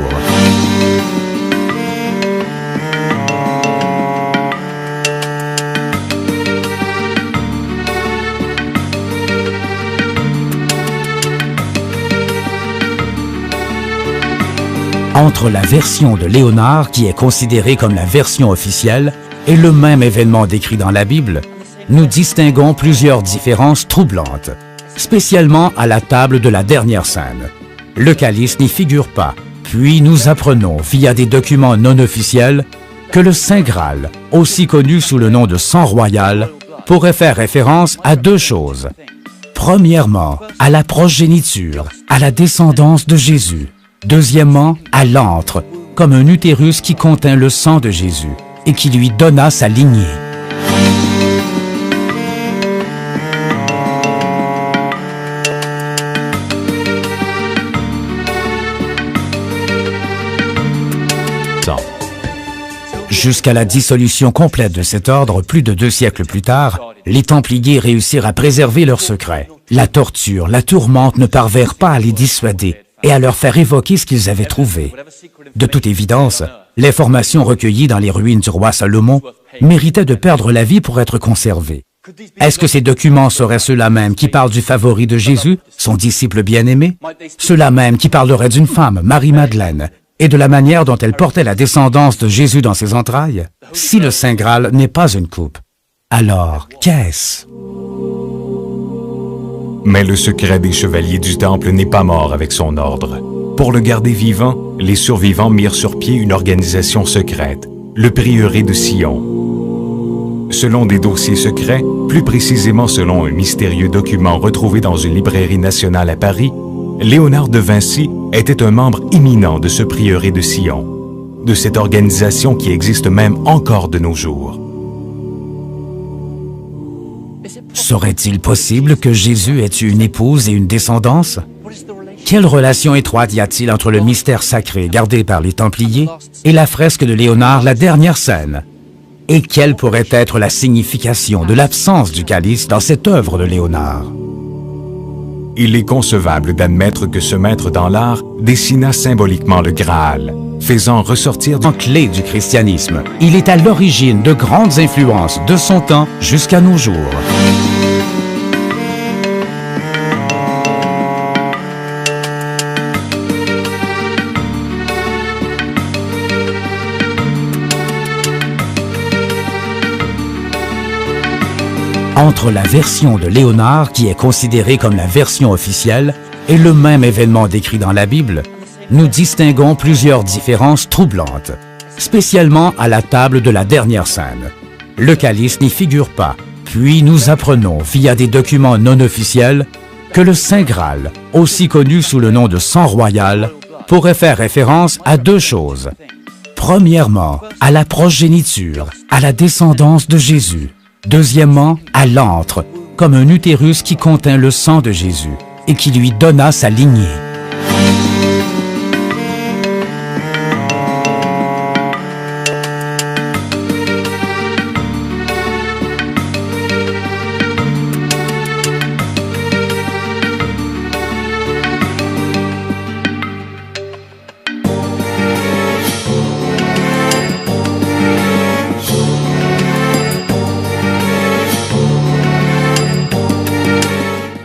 Entre la version de Léonard, qui est considérée comme la version officielle, et le même événement décrit dans la Bible, nous distinguons plusieurs différences troublantes, spécialement à la table de la dernière scène. Le calice n'y figure pas, puis nous apprenons, via des documents non officiels, que le Saint Graal, aussi connu sous le nom de sang royal, pourrait faire référence à 2 choses. Premièrement, à la progéniture, à la descendance de Jésus. Deuxièmement, à l'antre, comme un utérus qui contint le sang de Jésus et qui lui donna sa lignée. Jusqu'à la dissolution complète de cet ordre, plus de 2 siècles plus tard, les Templiers réussirent à préserver leur secret. La torture, la tourmente ne parvinrent pas à les dissuader et à leur faire évoquer ce qu'ils avaient trouvé. De toute évidence, l'information recueillie dans les ruines du roi Salomon méritait de perdre la vie pour être conservée. Est-ce que ces documents seraient ceux-là même qui parlent du favori de Jésus, son disciple bien-aimé? Ceux-là même qui parleraient d'une femme, Marie-Madeleine, et de la manière dont elle portait la descendance de Jésus dans ses entrailles? Si le Saint Graal n'est pas une coupe, alors qu'est-ce? Mais le secret des chevaliers du Temple n'est pas mort avec son ordre. Pour le garder vivant, les survivants mirent sur pied une organisation secrète, le prieuré de Sion. Selon des dossiers secrets, plus précisément selon un mystérieux document retrouvé dans une librairie nationale à Paris, Léonard de Vinci était un membre éminent de ce prieuré de Sion, de cette organisation qui existe même encore de nos jours. Serait-il possible que Jésus ait eu une épouse et une descendance? Quelle relation étroite y a-t-il entre le mystère sacré gardé par les Templiers et la fresque de Léonard, la dernière scène? Et quelle pourrait être la signification de l'absence du calice dans cette œuvre de Léonard? Il est concevable d'admettre que ce maître dans l'art dessina symboliquement le Graal, faisant ressortir En clé du christianisme, il est à l'origine de grandes influences de son temps jusqu'à nos jours. Entre la version de Léonard, qui est considérée comme la version officielle, et le même événement décrit dans la Bible, nous distinguons plusieurs différences troublantes, spécialement à la table de la dernière scène. Le calice n'y figure pas, puis nous apprenons, via des documents non officiels, que le Saint Graal, aussi connu sous le nom de sang royal, pourrait faire référence à deux choses. Premièrement, à la progéniture, à la descendance de Jésus. Deuxièmement, à l'antre, comme un utérus qui contient le sang de Jésus et qui lui donna sa lignée.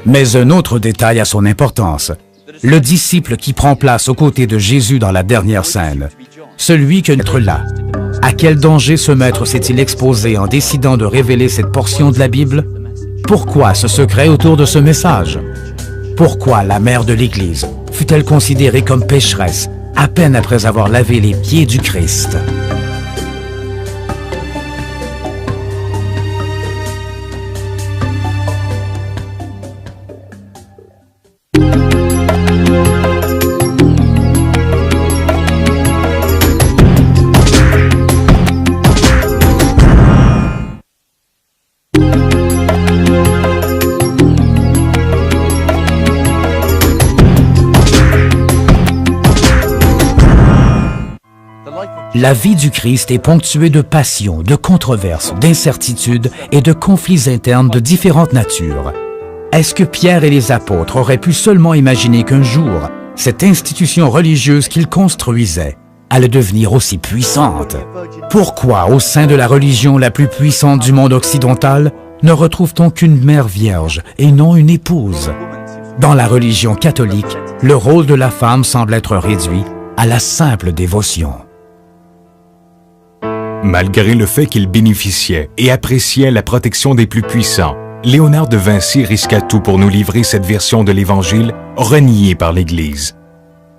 Mais un autre détail a son importance. Le disciple qui prend place aux côtés de Jésus dans la dernière scène. Celui que d'être là. À quel danger ce maître s'est-il exposé en décidant de révéler cette portion de la Bible? Pourquoi ce secret autour de ce message? Pourquoi la mère de l'Église fut-elle considérée comme pécheresse à peine après avoir lavé les pieds du Christ? La vie du Christ est ponctuée de passions, de controverses, d'incertitudes et de conflits internes de différentes natures. Est-ce que Pierre et les apôtres auraient pu seulement imaginer qu'un jour, cette institution religieuse qu'ils construisaient allait devenir aussi puissante? Pourquoi, au sein de la religion la plus puissante du monde occidental, ne retrouve-t-on qu'une mère vierge et non une épouse? Dans la religion catholique, le rôle de la femme semble être réduit à la simple dévotion. Malgré le fait qu'il bénéficiait et appréciait la protection des plus puissants, Léonard de Vinci risqua tout pour nous livrer cette version de l'Évangile reniée par l'Église.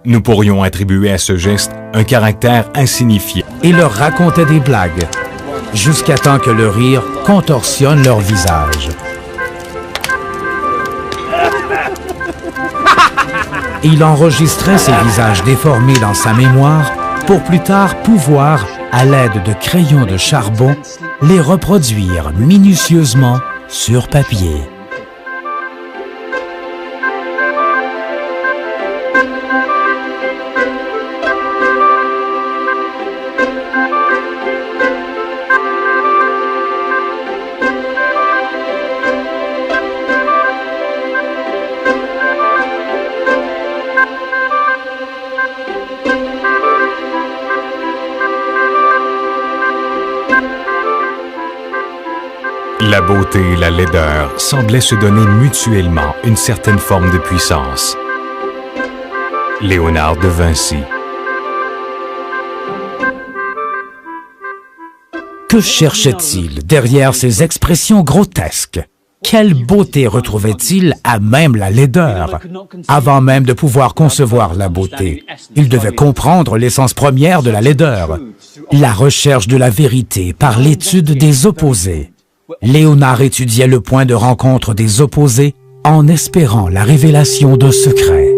Nous pourrions attribuer à ce geste un caractère insignifiant. Et leur racontait des blagues, jusqu'à temps que le rire contorsionne leur visage. Il enregistrait ces visages déformés dans sa mémoire pour plus tard pouvoir, à l'aide de crayons de charbon, les reproduire minutieusement sur papier. La beauté et la laideur semblaient se donner mutuellement une certaine forme de puissance. Léonard de Vinci. Que cherchait-il derrière ces expressions grotesques? Quelle beauté retrouvait-il à même la laideur? Avant même de pouvoir concevoir la beauté, il devait comprendre l'essence première de la laideur, la recherche de la vérité par l'étude des opposés. Léonard étudiait le point de rencontre des opposés en espérant la révélation d'un secret.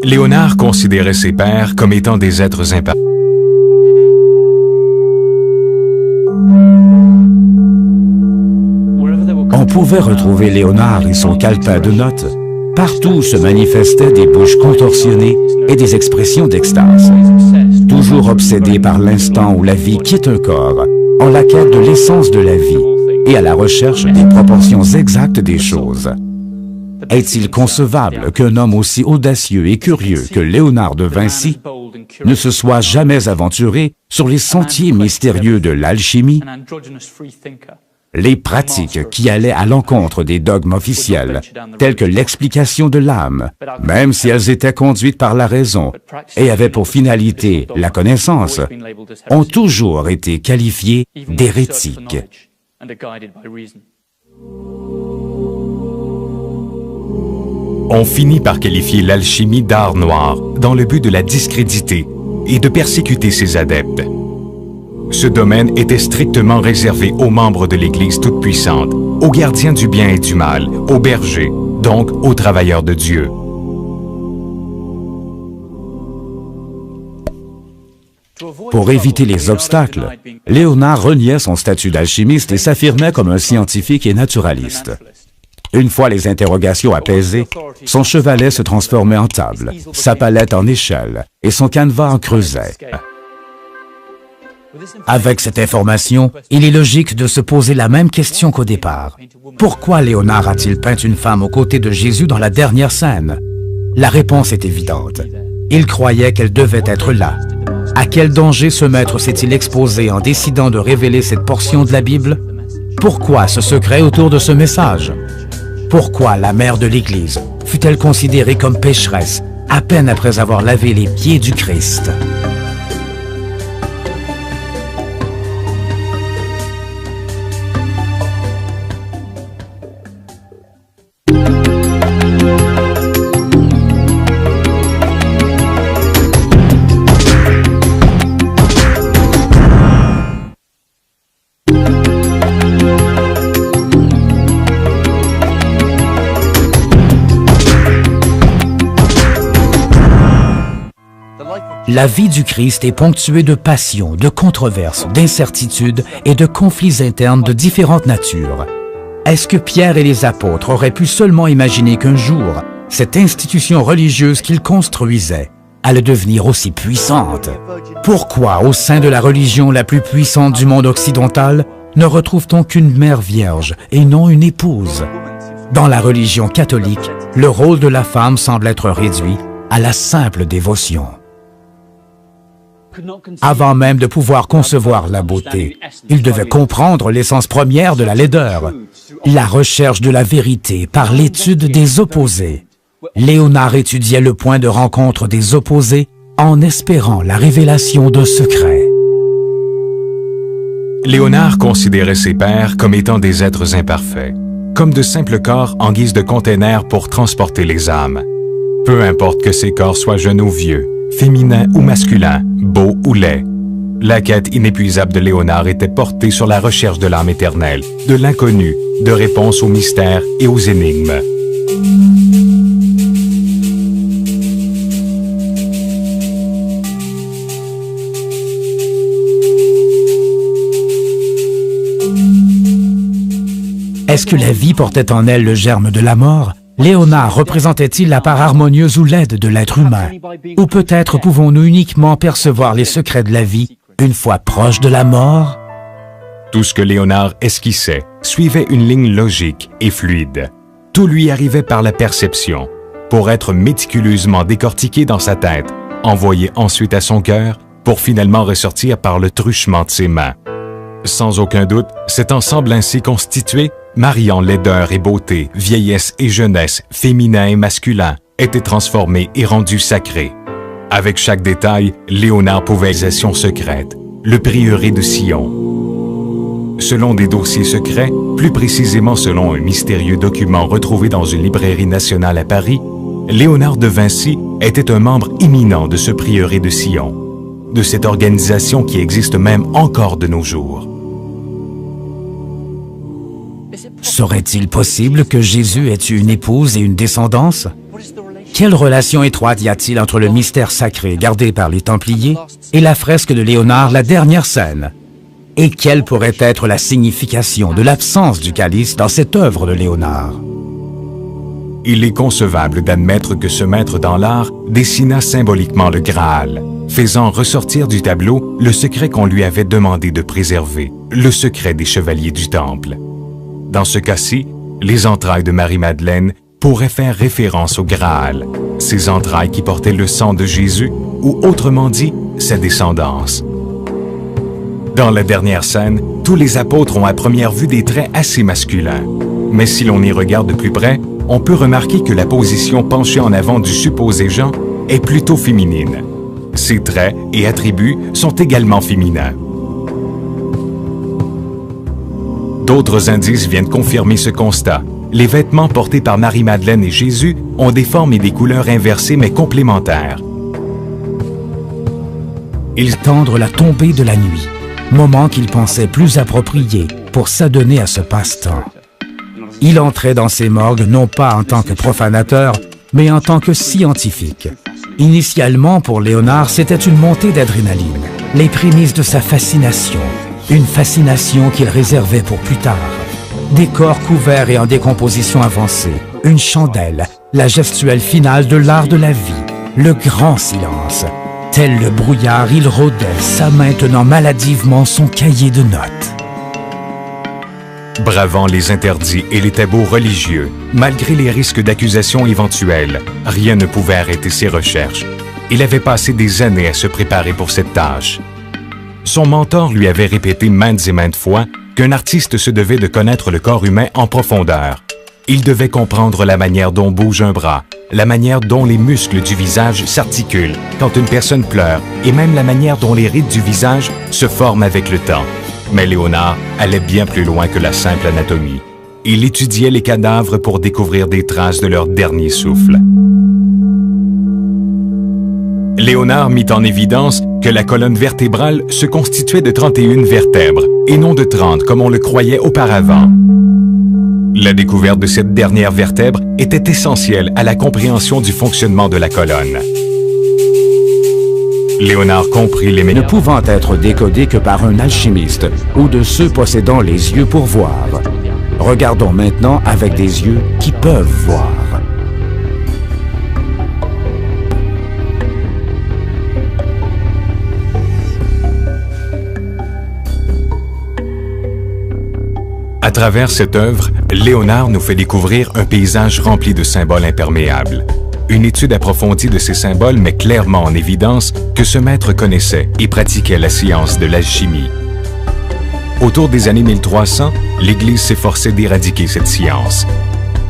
Léonard considérait ses pairs comme étant des êtres imparfaits. On pouvait retrouver Léonard et son calepin de notes. Partout se manifestaient des bouches contorsionnées et des expressions d'extase. Toujours obsédé par l'instant où la vie quitte un corps, en la quête de l'essence de la vie et à la recherche des proportions exactes des choses. Est-il concevable qu'un homme aussi audacieux et curieux que Léonard de Vinci ne se soit jamais aventuré sur les sentiers mystérieux de l'alchimie, les pratiques qui allaient à l'encontre des dogmes officiels, telles que l'explication de l'âme, même si elles étaient conduites par la raison et avaient pour finalité la connaissance, ont toujours été qualifiées d'hérétiques. On finit par qualifier l'alchimie d'art noir dans le but de la discréditer et de persécuter ses adeptes. Ce domaine était strictement réservé aux membres de l'Église toute-puissante, aux gardiens du bien et du mal, aux bergers, donc aux travailleurs de Dieu. Pour éviter les obstacles, Léonard reniait son statut d'alchimiste et s'affirmait comme un scientifique et naturaliste. Une fois les interrogations apaisées, son chevalet se transformait en table, sa palette en échelle et son canevas en creuset. Avec cette information, il est logique de se poser la même question qu'au départ. Pourquoi Léonard a-t-il peint une femme aux côtés de Jésus dans la dernière scène? La réponse est évidente. Il croyait qu'elle devait être là. À quel danger ce maître s'est-il exposé en décidant de révéler cette portion de la Bible? Pourquoi ce secret autour de ce message? Pourquoi la mère de l'Église fut-elle considérée comme pécheresse à peine après avoir lavé les pieds du Christ? La vie du Christ est ponctuée de passions, de controverses, d'incertitudes et de conflits internes de différentes natures. Est-ce que Pierre et les apôtres auraient pu seulement imaginer qu'un jour, cette institution religieuse qu'ils construisaient allait devenir aussi puissante? Pourquoi, au sein de la religion la plus puissante du monde occidental, ne retrouve-t-on qu'une mère vierge et non une épouse? Dans la religion catholique, le rôle de la femme semble être réduit à la simple dévotion. Avant même de pouvoir concevoir la beauté, il devait comprendre l'essence première de la laideur, la recherche de la vérité par l'étude des opposés. Léonard étudiait le point de rencontre des opposés en espérant la révélation d'un secret. Léonard considérait ses pairs comme étant des êtres imparfaits, comme de simples corps en guise de containers pour transporter les âmes. Peu importe que ces corps soient jeunes ou vieux, féminins ou masculins, beaux ou laids. La quête inépuisable de Léonard était portée sur la recherche de l'âme éternelle, de l'inconnu, de réponses aux mystères et aux énigmes. Est-ce que la vie portait en elle le germe de la mort? Léonard représentait-il la part harmonieuse ou laide de l'être humain? Ou peut-être pouvons-nous uniquement percevoir les secrets de la vie une fois proche de la mort? Tout ce que Léonard esquissait suivait une ligne logique et fluide. Tout lui arrivait par la perception, pour être méticuleusement décortiqué dans sa tête, envoyé ensuite à son cœur, pour finalement ressortir par le truchement de ses mains. Sans aucun doute, cet ensemble ainsi constitué, mariant laideur et beauté, vieillesse et jeunesse, féminin et masculin, était transformé et rendu sacré. Avec chaque détail, Léonard pouvait exercer secrète, le prieuré de Sion. Selon des dossiers secrets, plus précisément selon un mystérieux document retrouvé dans une librairie nationale à Paris, Léonard de Vinci était un membre éminent de ce prieuré de Sion, de cette organisation qui existe même encore de nos jours. Serait-il possible que Jésus ait eu une épouse et une descendance? Quelle relation étroite y a-t-il entre le mystère sacré gardé par les Templiers et la fresque de Léonard, la dernière scène? Et quelle pourrait être la signification de l'absence du calice dans cette œuvre de Léonard? Il est concevable d'admettre que ce maître dans l'art dessina symboliquement le Graal, faisant ressortir du tableau le secret qu'on lui avait demandé de préserver, le secret des chevaliers du Temple. Dans ce cas-ci, les entrailles de Marie-Madeleine pourraient faire référence au Graal, ces entrailles qui portaient le sang de Jésus, ou autrement dit, sa descendance. Dans la dernière scène, tous les apôtres ont à première vue des traits assez masculins. Mais si l'on y regarde de plus près, on peut remarquer que la position penchée en avant du supposé Jean est plutôt féminine. Ses traits et attributs sont également féminins. D'autres indices viennent confirmer ce constat. Les vêtements portés par Marie-Madeleine et Jésus ont des formes et des couleurs inversées mais complémentaires. Ils tendent la tombée de la nuit, moment qu'il pensait plus approprié pour s'adonner à ce passe-temps. Il entrait dans ces morgues non pas en tant que profanateur, mais en tant que scientifique. Initialement, pour Léonard, c'était une montée d'adrénaline, les prémices de sa fascination, une fascination qu'il réservait pour plus tard. Des corps couverts et en décomposition avancée, une chandelle, la gestuelle finale de l'art de la vie, le grand silence. Tel le brouillard, il rôdait, sa main tenant maladivement son cahier de notes. Bravant les interdits et les tabous religieux, malgré les risques d'accusation éventuels, rien ne pouvait arrêter ses recherches. Il avait passé des années à se préparer pour cette tâche. Son mentor lui avait répété maintes et maintes fois qu'un artiste se devait de connaître le corps humain en profondeur. Il devait comprendre la manière dont bouge un bras, la manière dont les muscles du visage s'articulent quand une personne pleure et même la manière dont les rides du visage se forment avec le temps. Mais Léonard allait bien plus loin que la simple anatomie. Il étudiait les cadavres pour découvrir des traces de leur dernier souffle. Léonard mit en évidence que la colonne vertébrale se constituait de 31 vertèbres et non de 30 comme on le croyait auparavant. La découverte de cette dernière vertèbre était essentielle à la compréhension du fonctionnement de la colonne. Léonard comprit les ne pouvant être décodé que par un alchimiste ou de ceux possédant les yeux pour voir. Regardons maintenant avec des yeux qui peuvent voir. À travers cette œuvre, Léonard nous fait découvrir un paysage rempli de symboles imperméables. Une étude approfondie de ces symboles met clairement en évidence que ce maître connaissait et pratiquait la science de l'alchimie. Autour des années 1300, l'Église s'efforçait d'éradiquer cette science.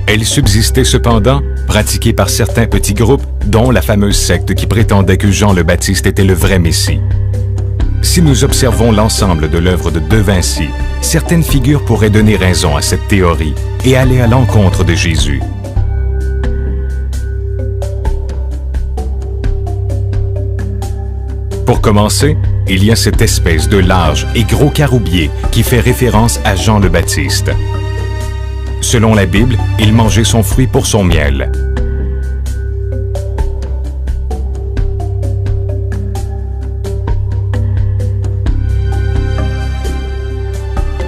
Elle subsistait cependant, pratiquée par certains petits groupes, dont la fameuse secte qui prétendait que Jean le Baptiste était le vrai Messie. Si nous observons l'ensemble de l'œuvre de De Vinci, certaines figures pourraient donner raison à cette théorie et aller à l'encontre de Jésus. Pour commencer, il y a cette espèce de large et gros caroubier qui fait référence à Jean le Baptiste. Selon la Bible, il mangeait son fruit pour son miel.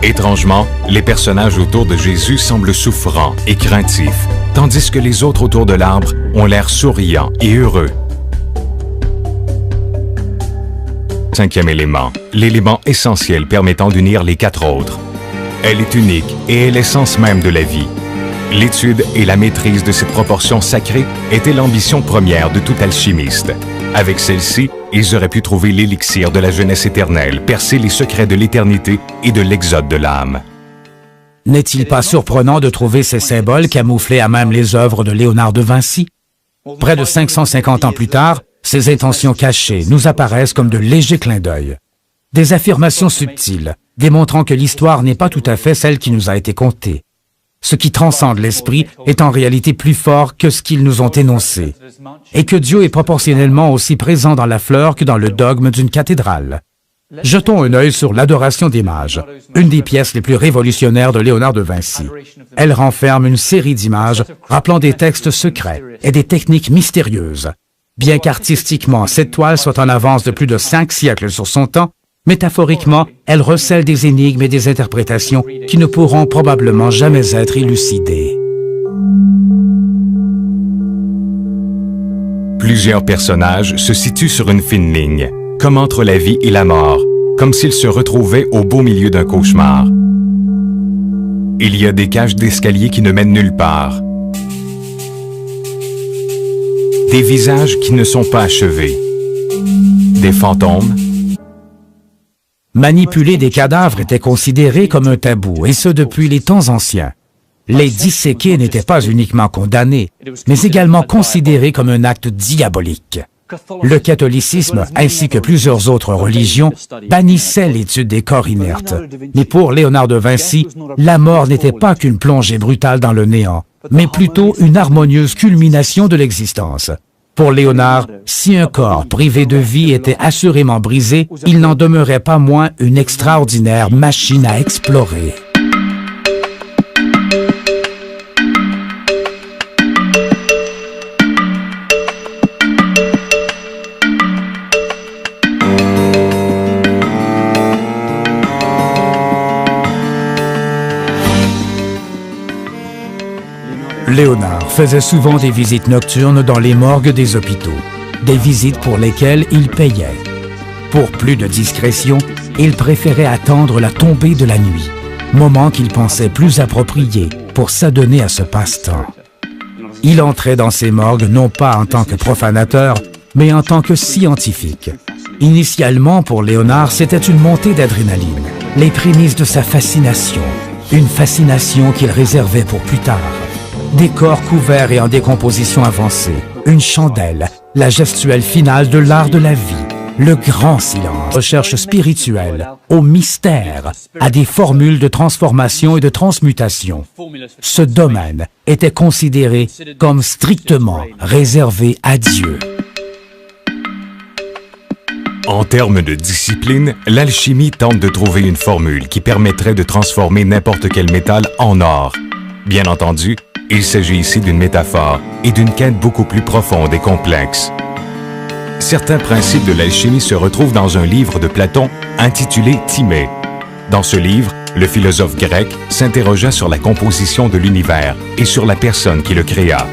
Étrangement, les personnages autour de Jésus semblent souffrants et craintifs, tandis que les autres autour de l'arbre ont l'air souriants et heureux. Cinquième élément, l'élément essentiel permettant d'unir les quatre autres. Elle est unique et est l'essence même de la vie. L'étude et la maîtrise de cette proportion sacrée était l'ambition première de tout alchimiste. Avec celle-ci, ils auraient pu trouver l'élixir de la jeunesse éternelle, percer les secrets de l'éternité et de l'exode de l'âme. N'est-il pas surprenant de trouver ces symboles camouflés à même les œuvres de Léonard de Vinci? Près de 550 ans plus tard, ces intentions cachées nous apparaissent comme de légers clins d'œil. Des affirmations subtiles, démontrant que l'histoire n'est pas tout à fait celle qui nous a été contée. Ce qui transcende l'esprit est en réalité plus fort que ce qu'ils nous ont énoncé, et que Dieu est proportionnellement aussi présent dans la fleur que dans le dogme d'une cathédrale. Jetons un œil sur l'Adoration des mages, une des pièces les plus révolutionnaires de Léonard de Vinci. Elle renferme une série d'images rappelant des textes secrets et des techniques mystérieuses. Bien qu'artistiquement, cette toile soit en avance de plus de 5 siècles sur son temps, métaphoriquement, elle recèle des énigmes et des interprétations qui ne pourront probablement jamais être élucidées. Plusieurs personnages se situent sur une fine ligne, comme entre la vie et la mort, comme s'ils se retrouvaient au beau milieu d'un cauchemar. Il y a des cages d'escalier qui ne mènent nulle part. Des visages qui ne sont pas achevés. Des fantômes. Manipuler des cadavres était considéré comme un tabou, et ce depuis les temps anciens. Les disséquer n'étaient pas uniquement condamnés, mais également considérés comme un acte diabolique. Le catholicisme, ainsi que plusieurs autres religions, bannissaient l'étude des corps inertes. Mais pour Léonard de Vinci, la mort n'était pas qu'une plongée brutale dans le néant, mais plutôt une harmonieuse culmination de l'existence. Pour Léonard, si un corps privé de vie était assurément brisé, il n'en demeurait pas moins une extraordinaire machine à explorer. Léonard faisait souvent des visites nocturnes dans les morgues des hôpitaux, des visites pour lesquelles il payait. Pour plus de discrétion, il préférait attendre la tombée de la nuit, moment qu'il pensait plus approprié pour s'adonner à ce passe-temps. Il entrait dans ces morgues non pas en tant que profanateur, mais en tant que scientifique. Initialement, pour Léonard, c'était une montée d'adrénaline, les prémices de sa fascination, une fascination qu'il réservait pour plus tard. Des corps couverts et en décomposition avancée, une chandelle, la gestuelle finale de l'art de la vie, le grand silence, recherche spirituelle, au mystère, à des formules de transformation et de transmutation. Ce domaine était considéré comme strictement réservé à Dieu. En termes de discipline, l'alchimie tente de trouver une formule qui permettrait de transformer n'importe quel métal en or. Bien entendu, il s'agit ici d'une métaphore et d'une quête beaucoup plus profonde et complexe. Certains principes de l'alchimie se retrouvent dans un livre de Platon intitulé Timée. Dans ce livre, le philosophe grec s'interrogea sur la composition de l'univers et sur la personne qui le créa.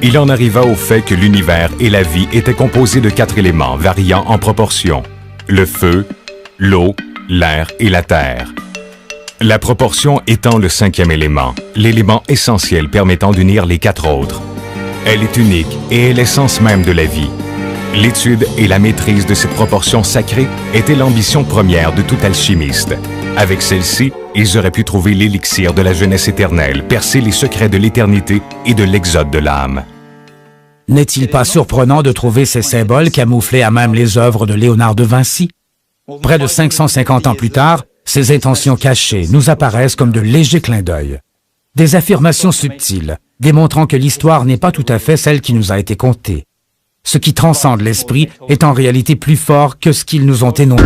Il en arriva au fait que l'univers et la vie étaient composés de 4 éléments variant en proportion: le feu, l'eau, l'air et la terre. La proportion étant le 5e élément, l'élément essentiel permettant d'unir les 4 autres. Elle est unique et est l'essence même de la vie. L'étude et la maîtrise de cette proportion sacrée était l'ambition première de tout alchimiste. Avec celle-ci, ils auraient pu trouver l'élixir de la jeunesse éternelle, percer les secrets de l'éternité et de l'exode de l'âme. N'est-il pas surprenant de trouver ces symboles camouflés à même les œuvres de Léonard de Vinci? Près de 550 ans plus tard, ces intentions cachées nous apparaissent comme de légers clins d'œil. Des affirmations subtiles, démontrant que l'histoire n'est pas tout à fait celle qui nous a été contée. Ce qui transcende l'esprit est en réalité plus fort que ce qu'ils nous ont énoncé.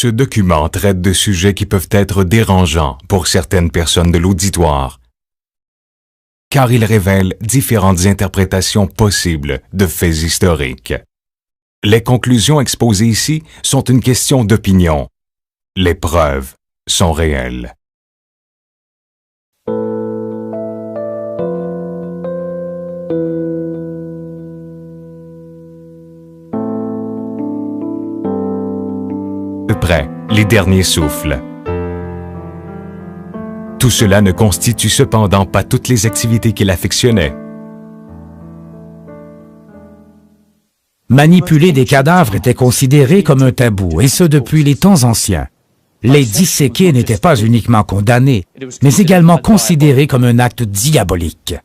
Ce document traite de sujets qui peuvent être dérangeants pour certaines personnes de l'auditoire, car il révèle différentes interprétations possibles de faits historiques. Les conclusions exposées ici sont une question d'opinion. Les preuves sont réelles. Près, les derniers souffles. Tout cela ne constitue cependant pas toutes les activités qu'il affectionnait. Manipuler des cadavres était considéré comme un tabou, et ce depuis les temps anciens. Les disséquer n'étaient pas uniquement condamnés, mais également considérés comme un acte diabolique.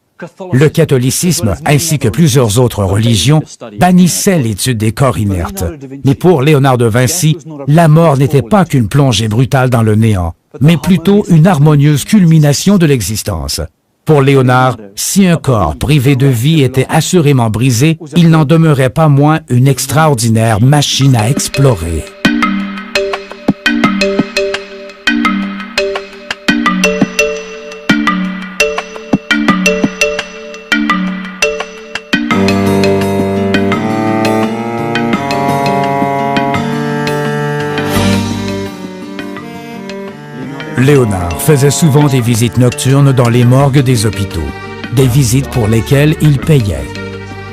Le catholicisme, ainsi que plusieurs autres religions, bannissaient l'étude des corps inertes. Mais pour Léonard de Vinci, la mort n'était pas qu'une plongée brutale dans le néant, mais plutôt une harmonieuse culmination de l'existence. Pour Léonard, si un corps privé de vie était assurément brisé, il n'en demeurait pas moins une extraordinaire machine à explorer. Léonard faisait souvent des visites nocturnes dans les morgues des hôpitaux, des visites pour lesquelles il payait.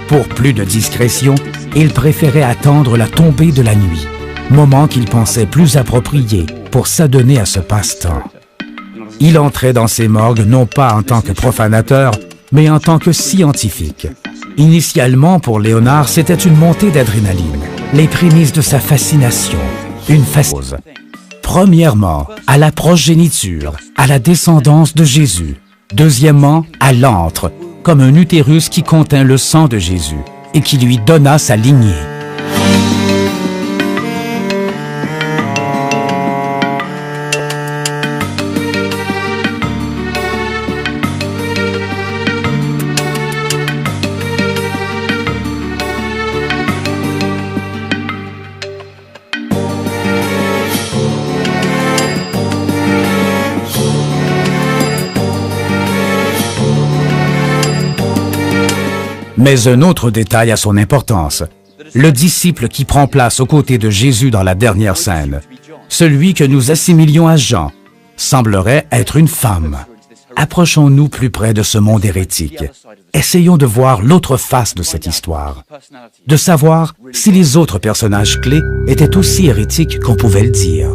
Pour plus de discrétion, il préférait attendre la tombée de la nuit, moment qu'il pensait plus approprié pour s'adonner à ce passe-temps. Il entrait dans ces morgues non pas en tant que profanateur, mais en tant que scientifique. Initialement, pour Léonard, c'était une montée d'adrénaline, les prémices de sa fascination, une fascination. Premièrement, à la progéniture, à la descendance de Jésus. Deuxièmement, à l'antre, comme un utérus qui contint le sang de Jésus et qui lui donna sa lignée. Mais un autre détail a son importance. Le disciple qui prend place aux côtés de Jésus dans la dernière scène, celui que nous assimilions à Jean, semblerait être une femme. Approchons-nous plus près de ce monde hérétique. Essayons de voir l'autre face de cette histoire. De savoir si les autres personnages clés étaient aussi hérétiques qu'on pouvait le dire.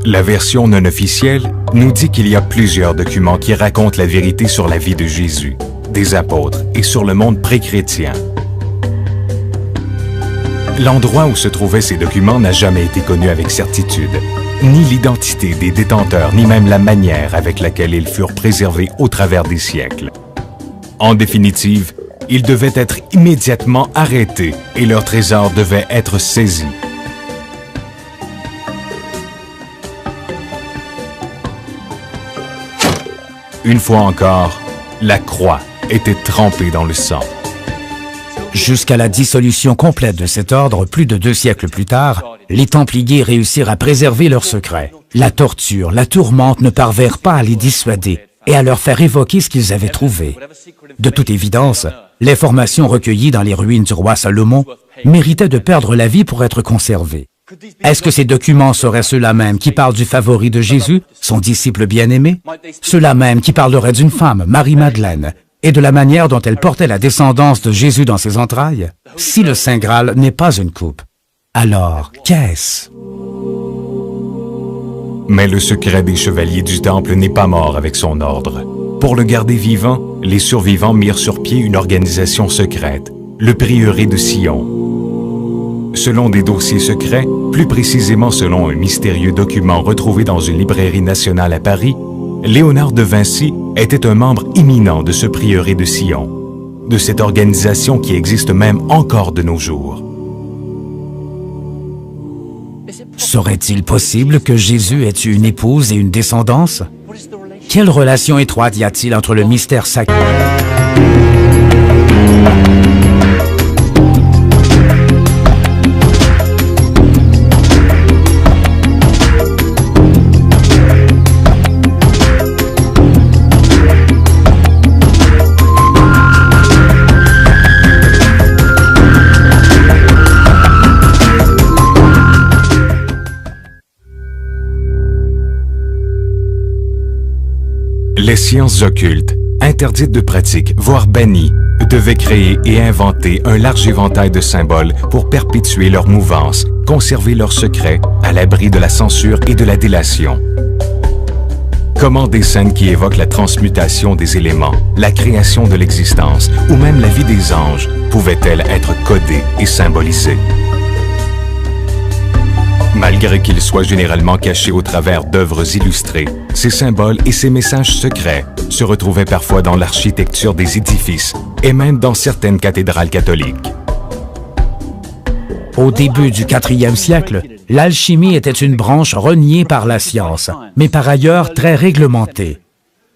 La version non officielle nous dit qu'il y a plusieurs documents qui racontent la vérité sur la vie de Jésus, des apôtres et sur le monde pré-chrétien. L'endroit où se trouvaient ces documents n'a jamais été connu avec certitude, ni l'identité des détenteurs, ni même la manière avec laquelle ils furent préservés au travers des siècles. En définitive, ils devaient être immédiatement arrêtés et leur trésor devait être saisi. Une fois encore, la croix était trempée dans le sang. Jusqu'à la dissolution complète de cet ordre, plus de 2 siècles plus tard, les Templiers réussirent à préserver leurs secrets. La torture, la tourmente ne parvinrent pas à les dissuader et à leur faire évoquer ce qu'ils avaient trouvé. De toute évidence, l'information recueillie dans les ruines du roi Salomon méritait de perdre la vie pour être conservée. Est-ce que ces documents seraient ceux-là même qui parlent du favori de Jésus, son disciple bien-aimé? Ceux-là même qui parleraient d'une femme, Marie-Madeleine, et de la manière dont elle portait la descendance de Jésus dans ses entrailles? Si le Saint Graal n'est pas une coupe, alors qu'est-ce? Mais le secret des chevaliers du Temple n'est pas mort avec son ordre. Pour le garder vivant, les survivants mirent sur pied une organisation secrète, le prieuré de Sion. Selon des dossiers secrets, plus précisément selon un mystérieux document retrouvé dans une librairie nationale à Paris, Léonard de Vinci était un membre éminent de ce prieuré de Sion, de cette organisation qui existe même encore de nos jours. Serait-il possible que Jésus ait eu une épouse et une descendance? Quelle relation étroite y a-t-il entre le mystère sacré? Les sciences occultes, interdites de pratique, voire bannies, devaient créer et inventer un large éventail de symboles pour perpétuer leur mouvance, conserver leurs secrets à l'abri de la censure et de la délation. Comment des scènes qui évoquent la transmutation des éléments, la création de l'existence ou même la vie des anges pouvaient-elles être codées et symbolisées? Malgré qu'ils soient généralement cachés au travers d'œuvres illustrées, ces symboles et ces messages secrets se retrouvaient parfois dans l'architecture des édifices et même dans certaines cathédrales catholiques. Au début du 4e siècle, l'alchimie était une branche reniée par la science, mais par ailleurs très réglementée.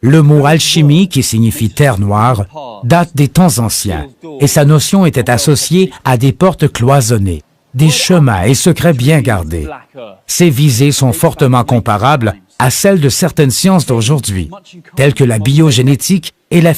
Le mot alchimie, qui signifie terre noire, date des temps anciens, et sa notion était associée à des portes cloisonnées, des chemins et secrets bien gardés. Ces visées sont fortement comparables à celles de certaines sciences d'aujourd'hui, telles que la biogénétique et la